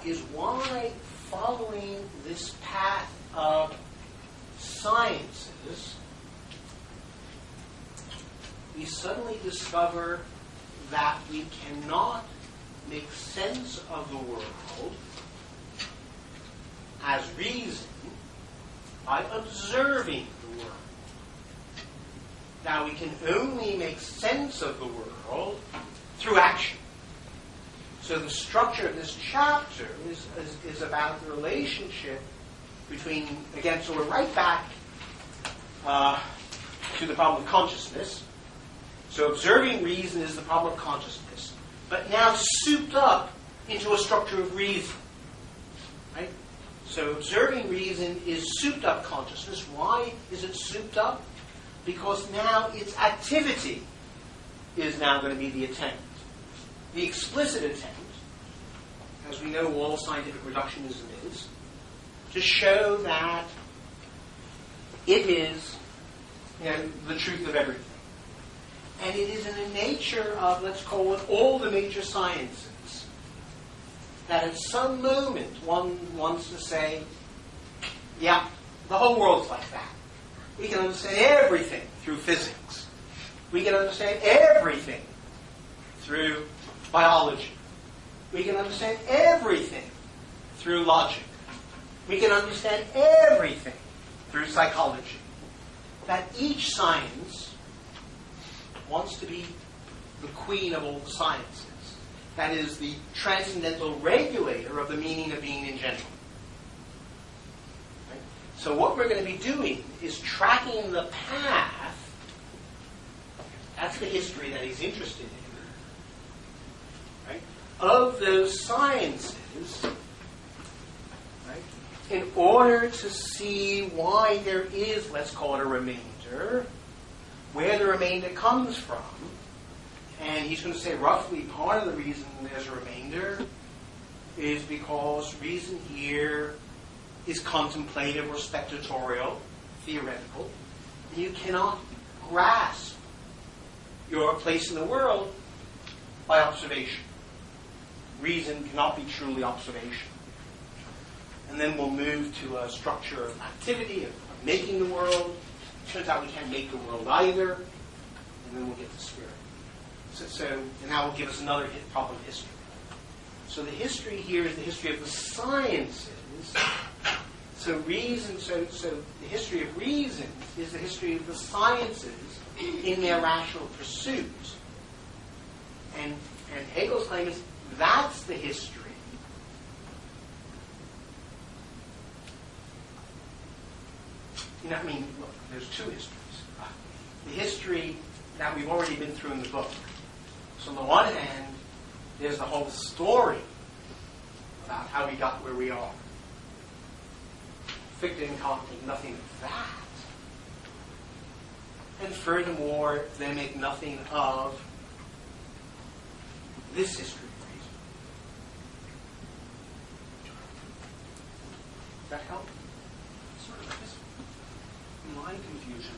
is why, following this path of sciences, we suddenly discover that we cannot make sense of the world as reason by observing the world. Now, we can only make sense of the world through action. So the structure of this chapter is about the relationship between, again, so we're right back to the problem of consciousness. So observing reason is the problem of consciousness. but now souped up into a structure of reason. Right? So observing reason is souped up consciousness. Why is it souped up? Because now its activity is now going to be the attempt. The explicit attempt, as we know all scientific reductionism is, to show that it is, the truth of everything. And it is in the nature of, let's call it, all the major sciences, that at some moment one wants to say, yeah, the whole world's like that. We can understand everything through physics. We can understand everything through biology. We can understand everything through logic. We can understand everything through psychology. That each science wants to be the queen of all the sciences. That is the transcendental regulator of the meaning of being in general. Right? So what we're going to be doing is tracking the path. That's the history that he's interested in. Right? Of those sciences, right? In order to see why there is, let's call it a remainder, where the remainder comes from, and he's going to say roughly part of the reason there's a remainder is because reason here is contemplative or spectatorial, theoretical, and you cannot grasp your place in the world by observation. Reason cannot be truly observation. And then we'll move to a structure of activity, of making the world. Turns out we can't make the world either. And then we'll get to spirit. And that will give us another problem of history. So the history here is the history of the sciences. So the history of reason is the history of the sciences in their rational pursuit. And Hegel's claim is that's the history. Look, there's two histories. The history that we've already been through in the book. So on the one hand, there's the whole story about how we got where we are. Fichte and Kant make nothing of that. And furthermore, they make nothing of this history of reason. Does that help? Sort of. My confusion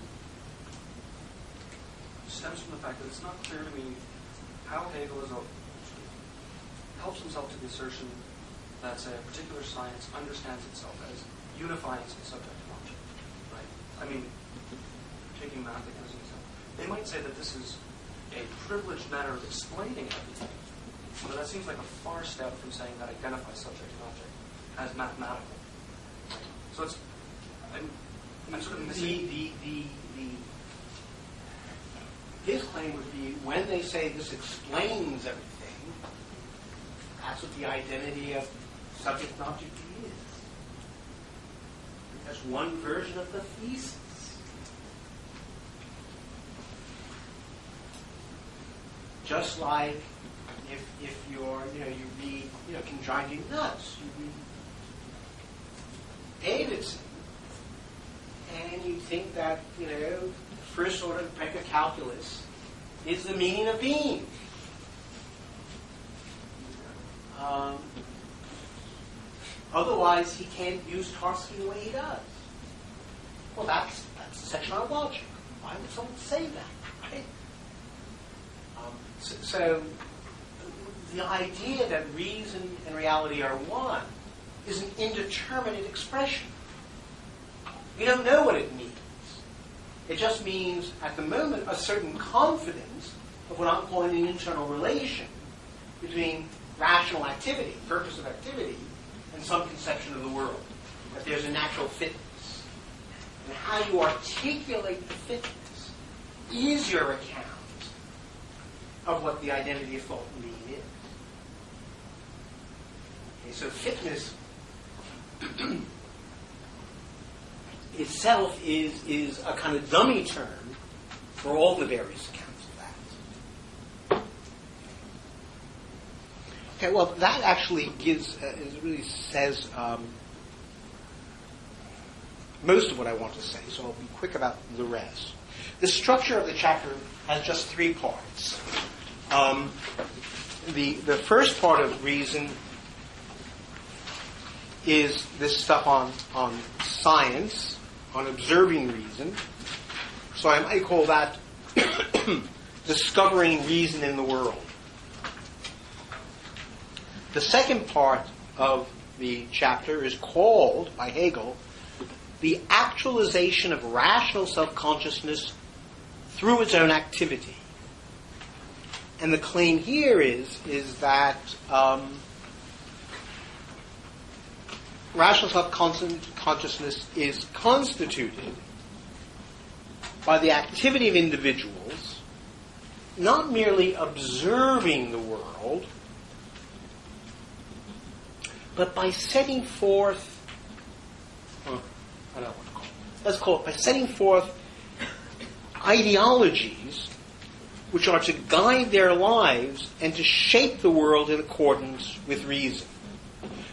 stems from the fact that it's not clear to me how Hegel helps himself to the assertion that, say, a particular science understands itself as unifying its subject and object. Right? Taking math as an example, they might say that this is a privileged manner of explaining everything. But that seems like a far step from saying that identifies subject and object as mathematical. So it's I'm sort of missing his claim would be when they say this explains everything, that's what the identity of subject and object is. That's one version of the thesis. Just like if you're, you read, can drive you nuts. You read Davidson, and you think that, first order Becker calculus is the meaning of being. Otherwise, he can't use Tarski the way he does. Well, that's a section on logic. Why would someone say that, right? So the idea that reason and reality are one is an indeterminate expression. We don't know what it means. It just means, at the moment, a certain confidence of what I'm calling an internal relation between rational activity, purpose of activity, and some conception of the world. That there's a natural fitness. And how you articulate the fitness is your account of what the identity of thought and being is. Okay, so fitness itself is a kind of dummy term for all the various accounts of that. Okay, well, that actually gives, really says most of what I want to say, so I'll be quick about the rest. The structure of the chapter has just 3 parts. The first part of reason is this stuff on science, on observing reason. So I might call that discovering reason in the world. The second part of the chapter is called, by Hegel, the actualization of rational self-consciousness through its own activity. And the claim here is that rational self-consciousness is constituted by the activity of individuals, not merely observing the world, but by setting forth, I don't know what to call it. Let's call it by setting forth ideologies which are to guide their lives and to shape the world in accordance with reason.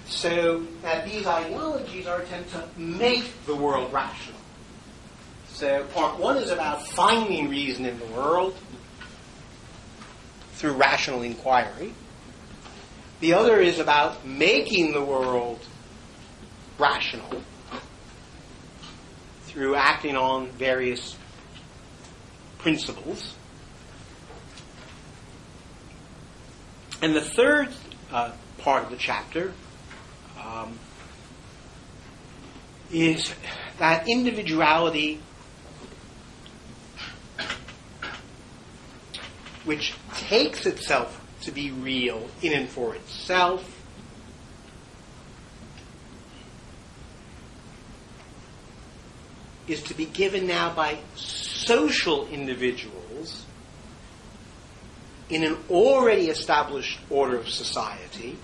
So that these ideologies are attempt to make the world rational. So part 1 is about finding reason in the world through rational inquiry. The other is about making the world rational through acting on various principles. And the third part of the chapter is that individuality which takes itself to be real in and for itself, is to be given now by social individuals in an already established order of society,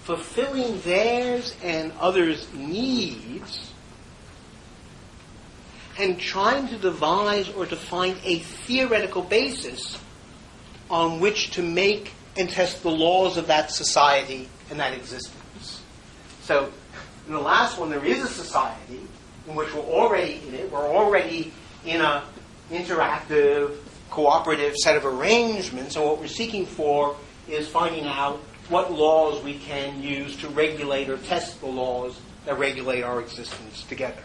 fulfilling theirs and others' needs, and trying to devise or to find a theoretical basis on which to make and test the laws of that society and that existence. So, in the last one, there is a society in which we're already in it. We're already in an interactive, cooperative set of arrangements, and what we're seeking for is finding out what laws we can use to regulate or test the laws that regulate our existence together.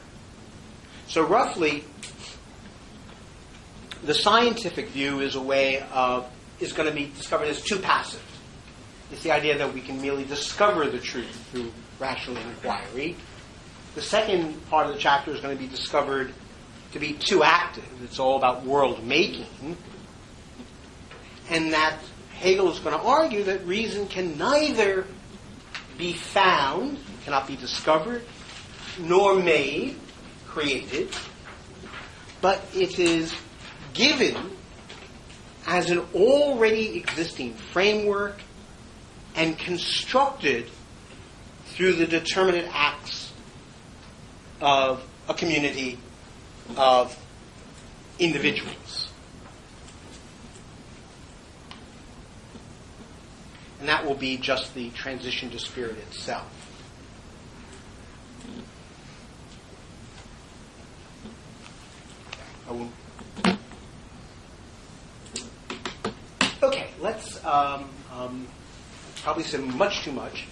So roughly, the scientific view is going to be discovered as too passive. It's the idea that we can merely discover the truth through rational inquiry. The second part of the chapter is going to be discovered to be too active. It's all about world making. And that Hegel is going to argue that reason can neither be found, cannot be discovered, nor made, created, but it is given as an already existing framework and constructed through the determinate acts of a community of individuals. And that will be just the transition to spirit itself. Okay, let's probably say much too much.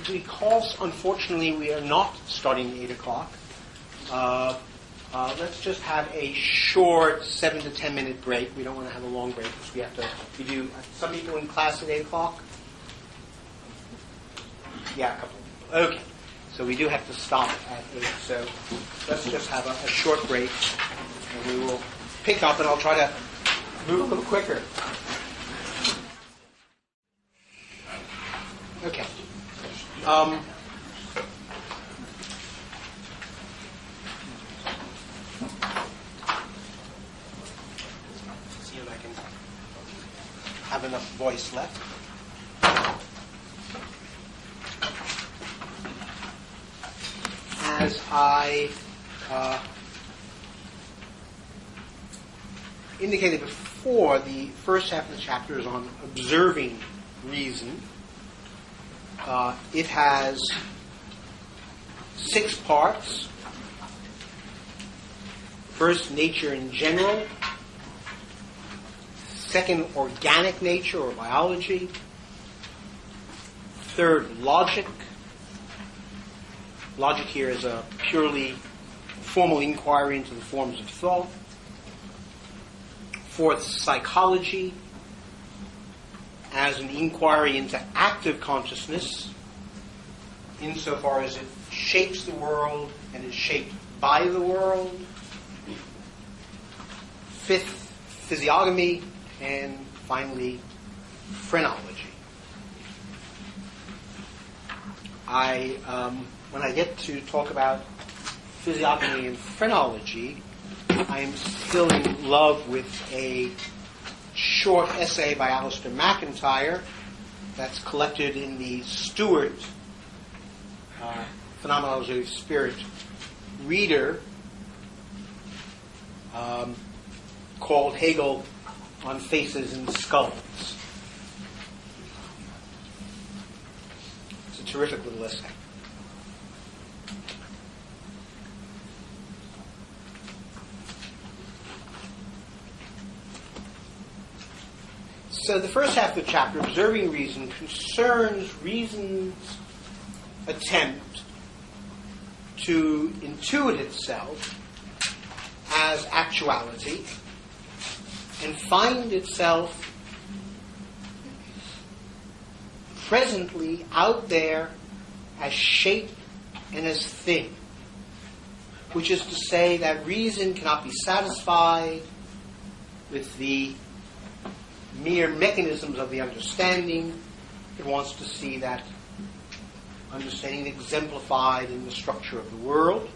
Because unfortunately we are not starting at 8 o'clock, let's just have a short 7 to 10 minute break. We don't want to have a long break because we do, some people in class at 8 o'clock? Yeah, a couple of people. Okay, so we do have to stop at 8, so let's just have a short break and we will pick up, and I'll try to move a little quicker. Okay. See if I can have enough voice left. As I indicated before, the first half of the chapter is on observing reason. It has 6 parts. First, nature in general. Second, organic nature or biology. Third, logic. Logic here is a purely formal inquiry into the forms of thought. Fourth, psychology, as an inquiry into active consciousness, insofar as it shapes the world and is shaped by the world. Fifth, physiognomy, and finally, phrenology. When I get to talk about physiognomy and phrenology, I am still in love with a short essay by Alistair MacIntyre that's collected in the Stewart Phenomenology of Spirit Reader, called Hegel on Faces and Skulls. It's a terrific little essay. So the first half of the chapter, Observing Reason, concerns reason's attempt to intuit itself as actuality and find itself presently out there as shape and as thing, which is to say that reason cannot be satisfied with the mere mechanisms of the understanding. It wants to see that understanding exemplified in the structure of the world,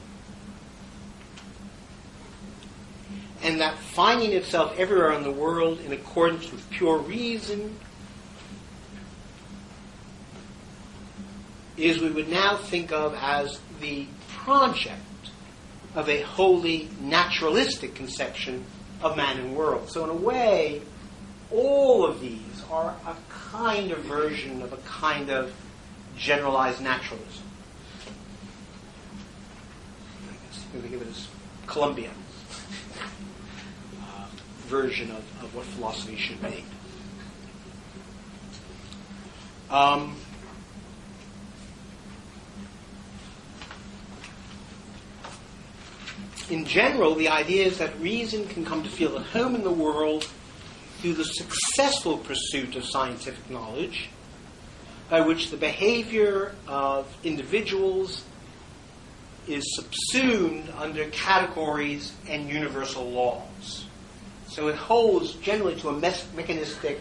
and that finding itself everywhere in the world in accordance with pure reason is we would now think of as the project of a wholly naturalistic conception of man and world. So in a way, all of these are a kind of version of a kind of generalized naturalism. I guess we give it as Columbian version of what philosophy should be. In general, the idea is that reason can come to feel at home in the world through the successful pursuit of scientific knowledge, by which the behavior of individuals is subsumed under categories and universal laws. So it holds generally to a mechanistic,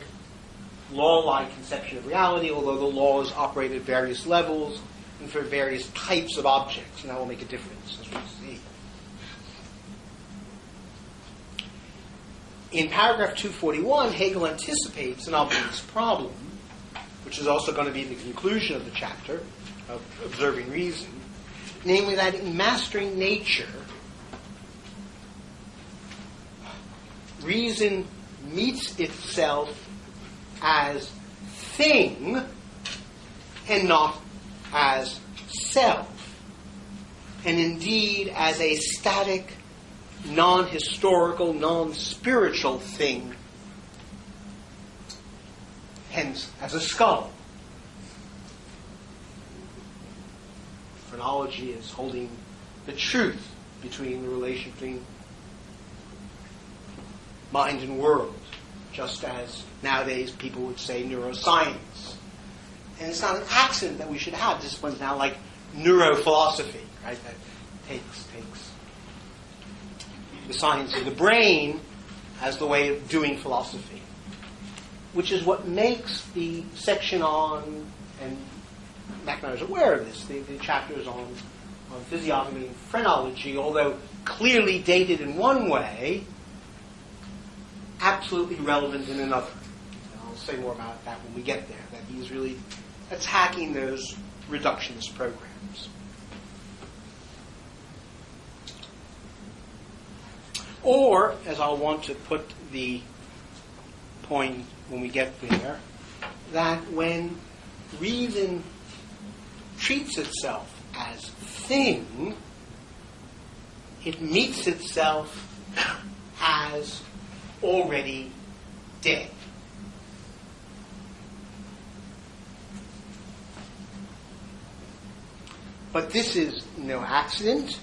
law-like conception of reality, although the laws operate at various levels and for various types of objects, and that will make a difference, as we'll see. In paragraph 241, Hegel anticipates an obvious problem, which is also going to be the conclusion of the chapter of Observing Reason, namely that in mastering nature, reason meets itself as thing and not as self, and indeed as a static, non-historical, non-spiritual thing, hence as a skull. Phrenology is holding the truth between the relation between mind and world, just as nowadays people would say neuroscience. And it's not an accident that we should have disciplines now like neurophilosophy, right? That takes the science of the brain as the way of doing philosophy, which is what makes the section on, and MacIntyre is aware of this, the chapters on physiognomy and phrenology, although clearly dated in one way, absolutely relevant in another. And I'll say more about that when we get there, that he's really attacking those reductionist programs. Or, as I'll want to put the point when we get there, that when reason treats itself as thing, it meets itself as already dead. But this is no accident.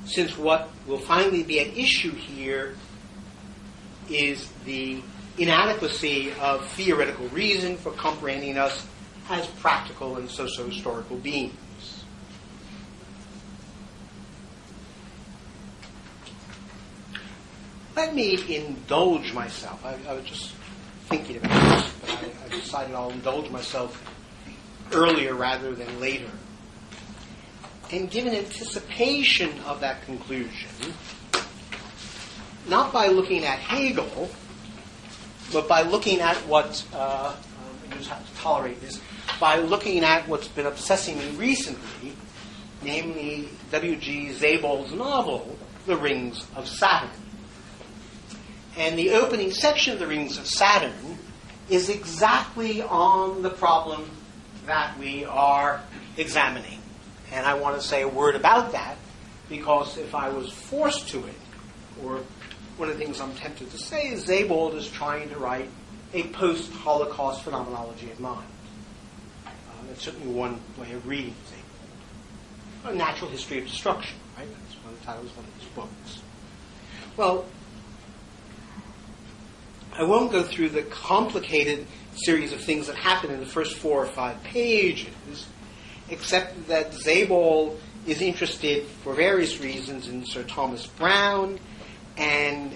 Since what will finally be at issue here is the inadequacy of theoretical reason for comprehending us as practical and socio-historical beings. Let me indulge myself. I was just thinking about this, but I decided I'll indulge myself earlier rather than later. And give an anticipation of that conclusion, not by looking at Hegel, but by looking at what, you just have to tolerate this, by looking at what's been obsessing me recently, namely W.G. Sebald's novel, The Rings of Saturn. And the opening section of The Rings of Saturn is exactly on the problem that we are examining. And I want to say a word about that, because if I was forced to it, or one of the things I'm tempted to say is Sebald is trying to write a post-Holocaust phenomenology of mind. That's certainly one way of reading Sebald. A natural history of destruction, right? That's one of the titles of one of his books. Well, I won't go through the complicated series of things that happen in the first 4 or 5 pages, except that Sebald is interested for various reasons in Sir Thomas Browne and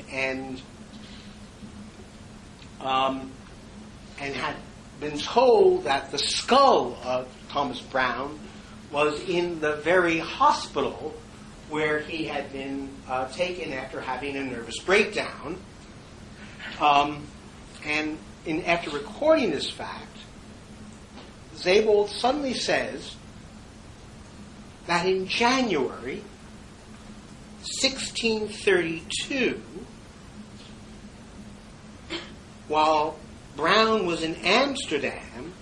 had been told that the skull of Thomas Browne was in the very hospital where he had been taken after having a nervous breakdown. And after recording this fact, Sebald suddenly says that in January 1632, while Browne was in Amsterdam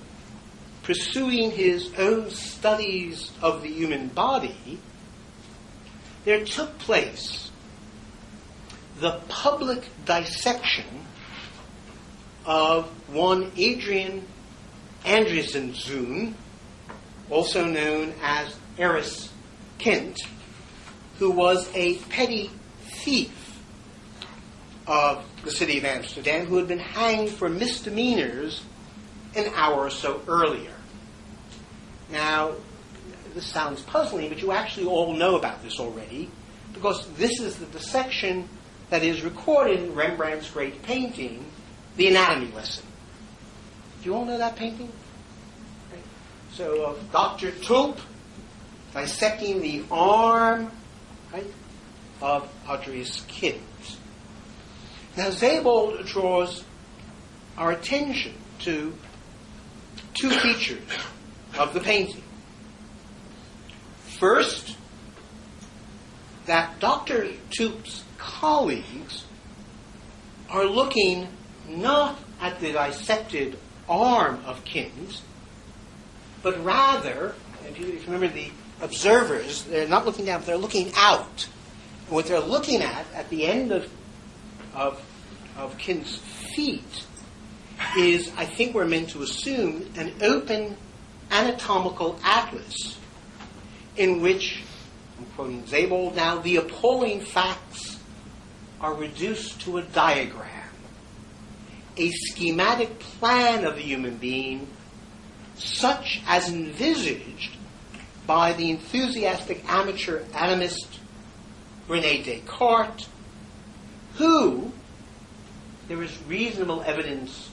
pursuing his own studies of the human body, there took place the public dissection of one Adrian Andriesenzoon, also known as Eris Kint, who was a petty thief of the city of Amsterdam, who had been hanged for misdemeanors an hour or so earlier. Now, this sounds puzzling, but you actually all know about this already, because this is the dissection that is recorded in Rembrandt's great painting, The Anatomy Lesson. Do you all know that painting? Okay. So, Dr. Tulp dissecting the arm, right, of Andries Kint. Now, Sebald draws our attention to 2 features of the painting. First, that Dr. Tulp's colleagues are looking not at the dissected arm of Kint, but rather, if you remember the observers, they're not looking down, they're looking out. And what they're looking at the end of Kint's feet is, I think we're meant to assume, an open anatomical atlas in which, I'm quoting Sebald now, the appalling facts are reduced to a diagram, a schematic plan of the human being, such as envisaged by the enthusiastic amateur anatomist René Descartes, who, there is reasonable evidence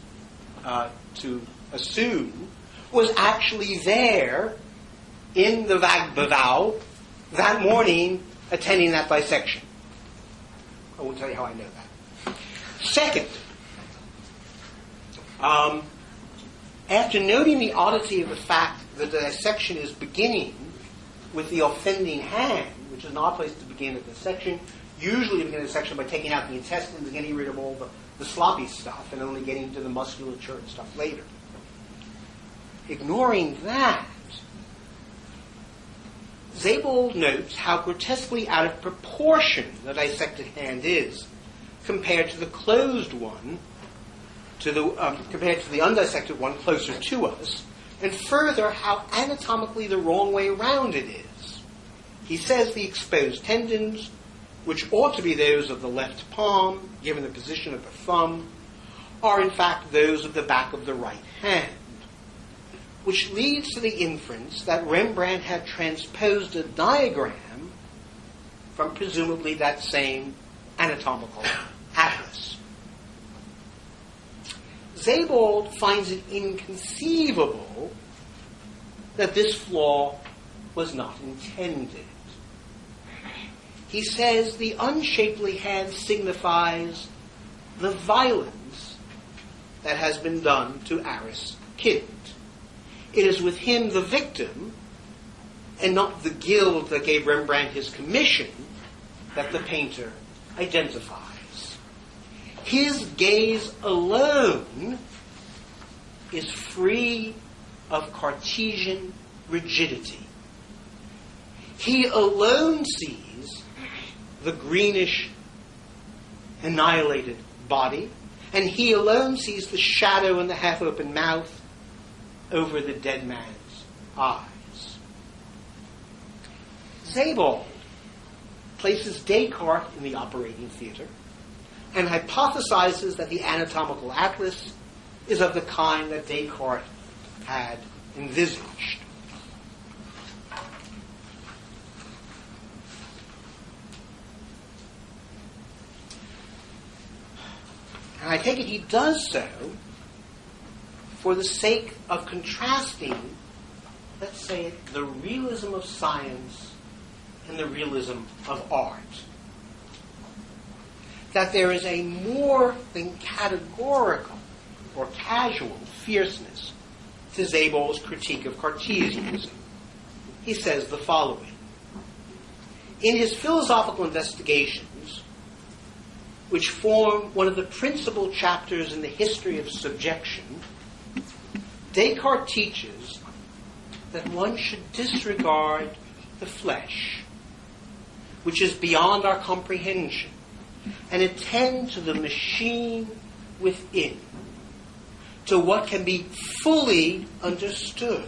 to assume, was actually there in the Wagbevouw that morning attending that dissection. I won't tell you how I know that. Second, after noting the oddity of the fact that the dissection is beginning with the offending hand, which is not a place to begin a dissection, usually begin a section by taking out the intestines and getting rid of all the sloppy stuff and only getting to the musculature and stuff later. Ignoring that, Sebald notes how grotesquely out of proportion the dissected hand is compared to the closed one, compared to the undissected one closer to us, and further how anatomically the wrong way around it is. He says the exposed tendons, which ought to be those of the left palm, given the position of the thumb, are in fact those of the back of the right hand, which leads to the inference that Rembrandt had transposed a diagram from presumably that same anatomical atlas. Sebald finds it inconceivable that this flaw was not intended. He says the unshapely hand signifies the violence that has been done to Aris Kind. It is with him the victim, and not the guild that gave Rembrandt his commission, that the painter identifies. His gaze alone is free of Cartesian rigidity. He alone sees the greenish, annihilated body, and he alone sees the shadow in the half-open mouth over the dead man's eyes. Sebald places Descartes in the operating theater and hypothesizes that the anatomical atlas is of the kind that Descartes had envisaged. And I take it he does so for the sake of contrasting, let's say it, the realism of science and the realism of art. That there is a more than categorical or casual fierceness to Sebald's critique of Cartesianism. He says the following. In his philosophical investigations, which form one of the principal chapters in the history of subjection, Descartes teaches that one should disregard the flesh, which is beyond our comprehension, and attend to the machine within, to what can be fully understood,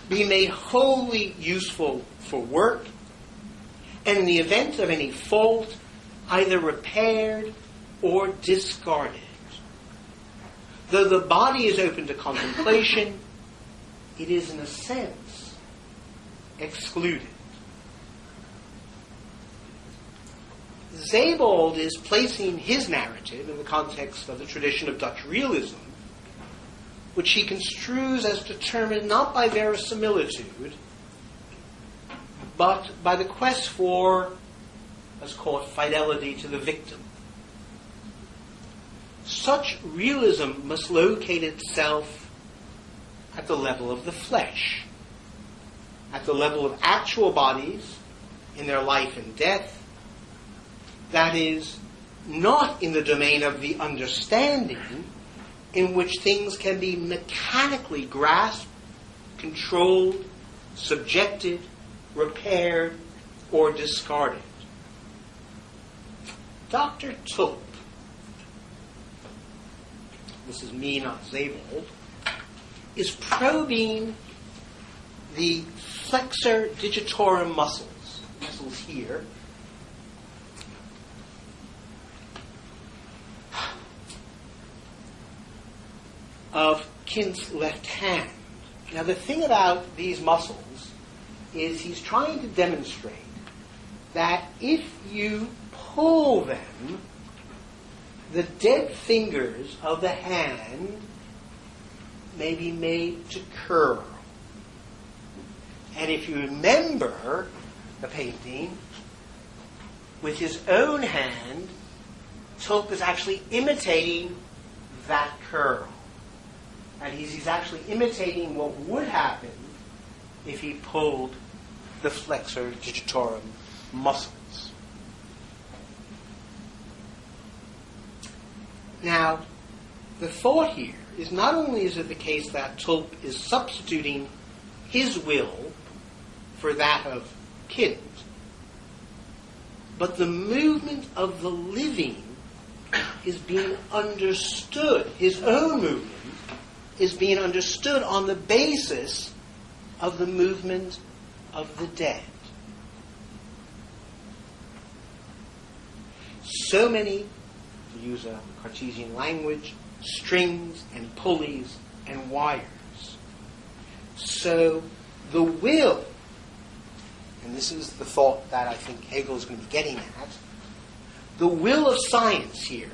be made wholly useful for work, and in the event of any fault, either repaired or discarded. Though the body is open to contemplation, it is in a sense excluded. Sebald is placing his narrative in the context of the tradition of Dutch realism, which he construes as determined not by verisimilitude, but by the quest for, let's call it, fidelity to the victim. Such realism must locate itself at the level of the flesh, at the level of actual bodies in their life and death, that is, not in the domain of the understanding in which things can be mechanically grasped, controlled, subjected, repaired, or discarded. Dr. Tulp, this is me, not Sebald, is probing the flexor digitorum muscles here, of Kind's left hand. Now, the thing about these muscles is he's trying to demonstrate that if you pull them, the dead fingers of the hand may be made to curl. And if you remember the painting, with his own hand, Tulp is actually imitating that curl. And he's actually imitating what would happen if he pulled the flexor digitorum muscles. Now, the thought here is not only is it the case that Tulp is substituting his will for that of Kind, but the movement of the living is being understood, his own movement is being understood on the basis of the movement of the dead. So many, to use a Cartesian language, strings and pulleys and wires. So the will, and this is the thought that I think Hegel is going to be getting at, the will of science here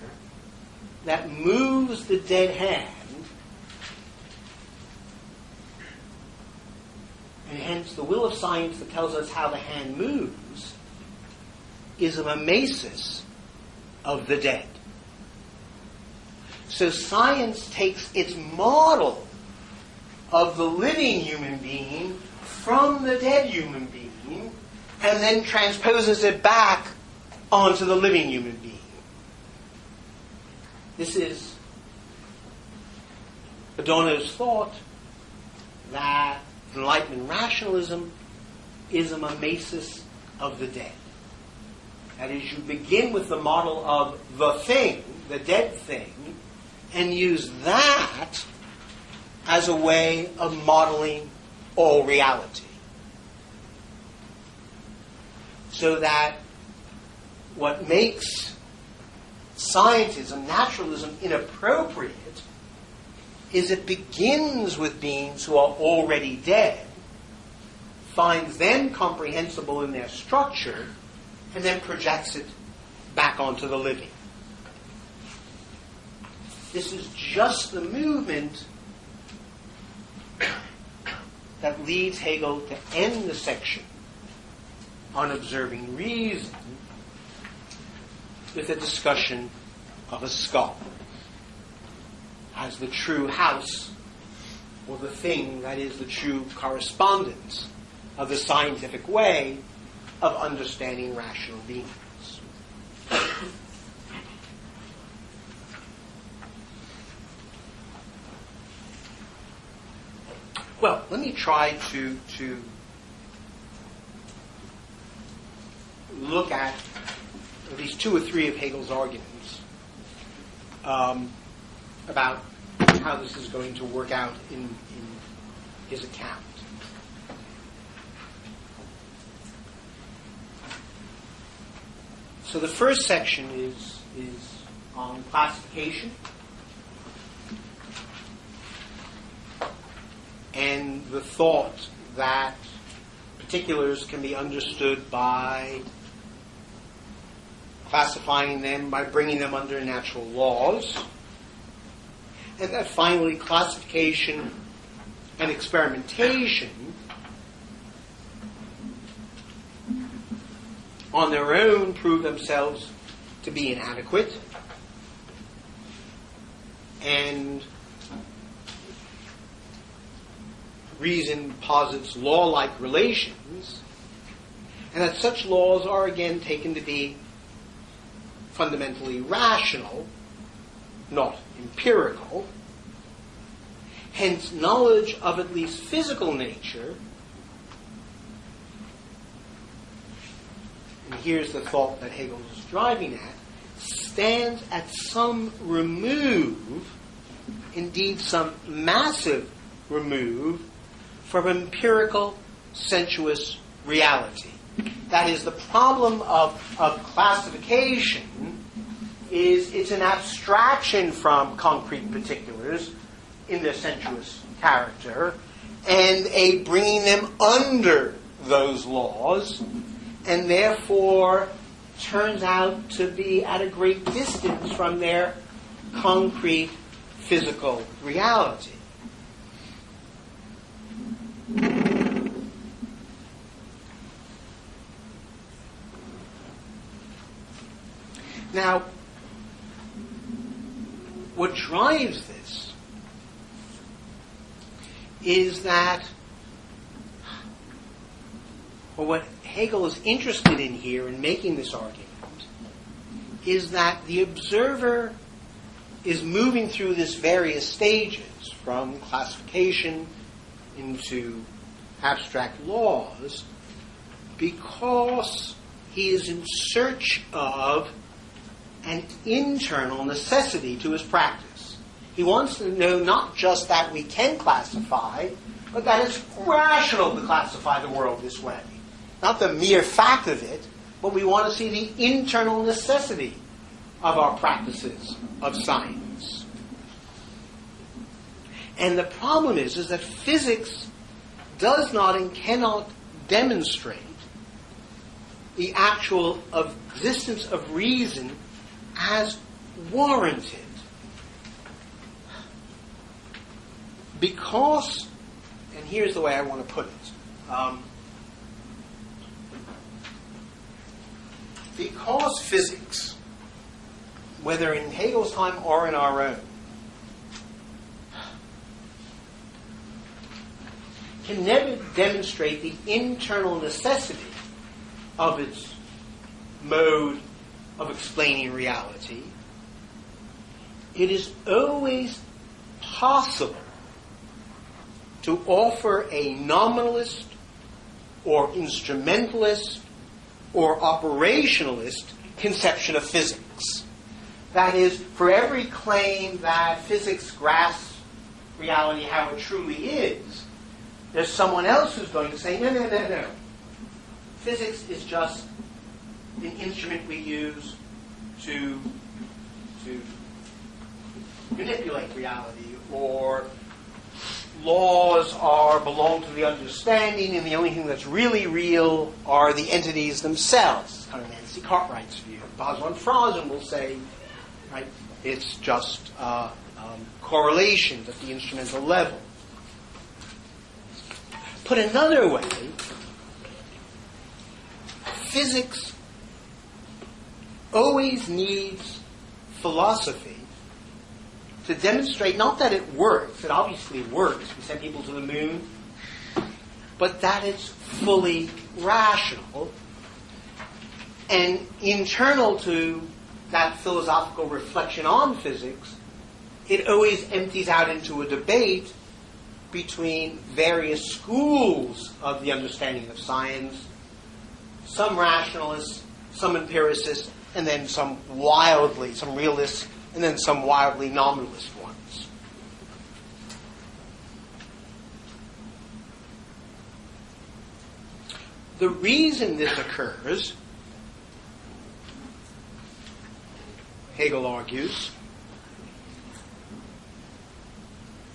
that moves the dead hand, and hence the will of science that tells us how the hand moves, is a mimesis of the dead. So science takes its model of the living human being from the dead human being and then transposes it back onto the living human being. This is Adorno's thought that Enlightenment rationalism is a mimesis of the dead. That is, you begin with the model of the thing, the dead thing, and use that as a way of modeling all reality. So that what makes scientism, naturalism, inappropriate is it begins with beings who are already dead, finds them comprehensible in their structure, and then projects it back onto the living. This is just the movement that leads Hegel to end the section on observing reason with a discussion of a skull as the true house, or the thing that is the true correspondence of the scientific way of understanding rational beings. Well, let me try to look at least two or three of Hegel's arguments about how this is going to work out in his account. So the first section is on classification and the thought that particulars can be understood by classifying them, by bringing them under natural laws, and that finally classification and experimentation on their own prove themselves to be inadequate, and reason posits law-like relations, and that such laws are again taken to be fundamentally rational, not empirical. Hence, knowledge of at least physical nature, and here's the thought that Hegel is driving at, stands at some remove, indeed some massive remove, from empirical sensuous reality. That is, the problem of classification is it's an abstraction from concrete particulars in their sensuous character and a bringing them under those laws, and therefore turns out to be at a great distance from their concrete physical reality. Now, what drives this is that, or what Hegel is interested in here in making this argument, is that the observer is moving through this various stages, from classification into abstract laws, because he is in search of an internal necessity to his practice. He wants to know not just that we can classify, but that it's rational to classify the world this way. Not the mere fact of it, but we want to see the internal necessity of our practices of science. And the problem is that physics does not and cannot demonstrate the actual existence of reason as warranted. Because, and here's the way I want to put it, because physics, whether in Hegel's time or in our own, can never demonstrate the internal necessity of its mode of explaining reality, it is always possible to offer a nominalist or instrumentalist or operationalist conception of physics. That is, for every claim that physics grasps reality how it truly is, there's someone else who's going to say, no. Physics is just an instrument we use to manipulate reality, or laws belong to the understanding, and the only thing that's really real are the entities themselves. It's kind of Nancy Cartwright's view. Boswell and Frozen will say, right, it's just correlations at the instrumental level. Put another way, physics always needs philosophy to demonstrate not that it works, it obviously works, we send people to the moon, but that it's fully rational. And internal to that philosophical reflection on physics, it always empties out into a debate between various schools of the understanding of science, some rationalists, some empiricists, and then some realists, and then some wildly nominalist ones. The reason this occurs, Hegel argues,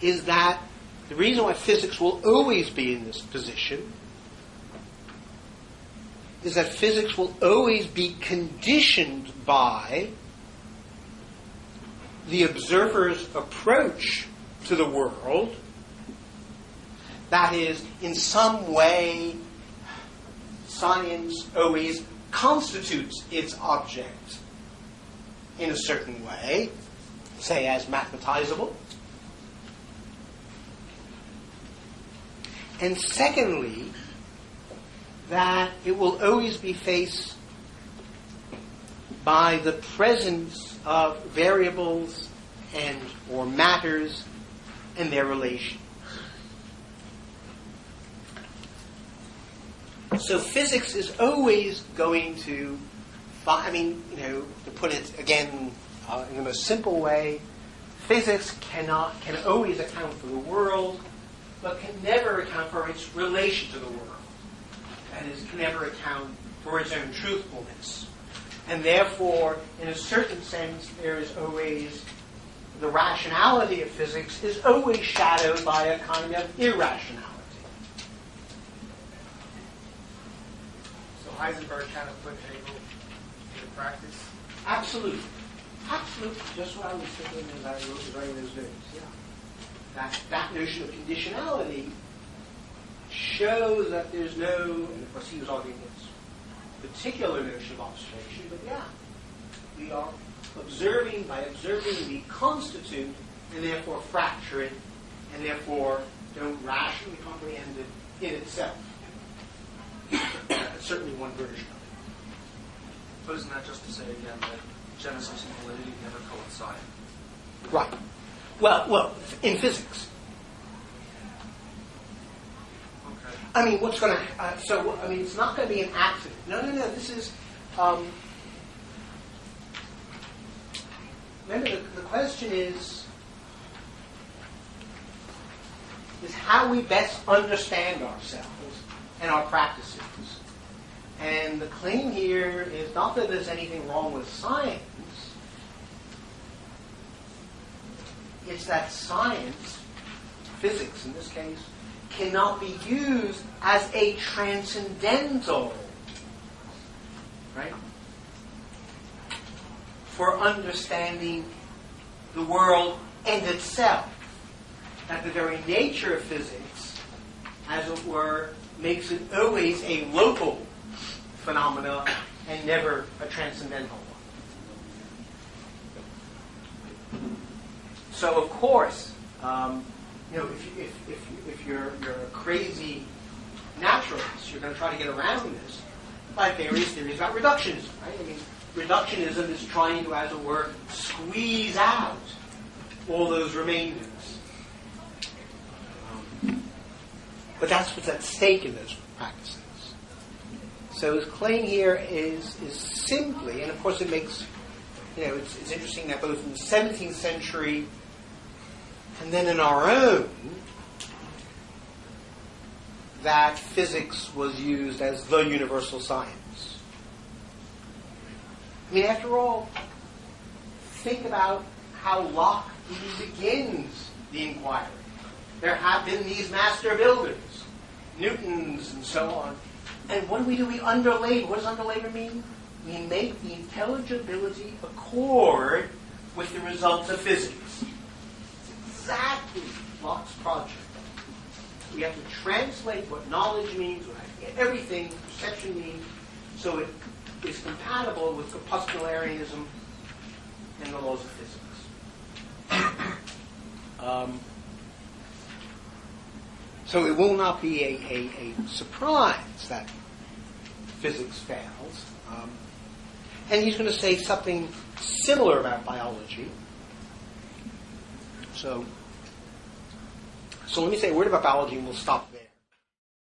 is that the reason why physics will always be in this position is that physics will always be conditioned by the observer's approach to the world. That is, in some way, science always constitutes its object in a certain way, say as mathematizable. And secondly, that it will always be faced by the presence of variables and or matters and their relations. So physics is always going to, to put it again in the most simple way, physics can always account for the world, but can never account for its relation to the world. That is, can never account for its own truthfulness. And therefore, in a certain sense, there is always, the rationality of physics is always shadowed by a kind of irrationality. So Heisenberg kind of put Hegel into practice? Absolutely. Absolutely. Just what I was thinking as I was writing those notes. Yeah. That notion of conditionality shows that there's no, and of course he was arguing this particular notion of observation, but yeah, we are observing, by observing we constitute, and therefore fracture it, and therefore don't rationally comprehend it in itself. That's certainly one version of it. But isn't that just to say again that genesis and validity never coincide? Right. Well, in physics. Okay. I mean, what's going to... it's not going to be an accident. No. This is... remember, the question is how we best understand ourselves and our practices. And the claim here is not that there's anything wrong with science. It's that science, physics in this case, cannot be used as a transcendental, right, for understanding the world and itself. That the very nature of physics, as it were, makes it always a local phenomena and never a transcendental one. So, of course, if you're a crazy naturalist, you're going to try to get around this by various theories about reductionism, right? I mean, reductionism is trying to, as it were, squeeze out all those remainders. But that's what's at stake in those practices. So his claim here is simply, and of course it makes, it's interesting that both in the 17th century and then in our own, that physics was used as the universal science. I mean, after all, think about how Locke even begins the inquiry. There have been these master builders, Newtons and so on. And what do? We underlay. What does underlayer mean? We make the intelligibility accord with the results of physics. It's exactly Locke's project. We have to translate what knowledge means, what everything, perception means, so it is compatible with corpuscularianism and the laws of physics. So it will not be a surprise that physics fails. And he's going to say something similar about biology. So let me say a word about biology and we'll stop.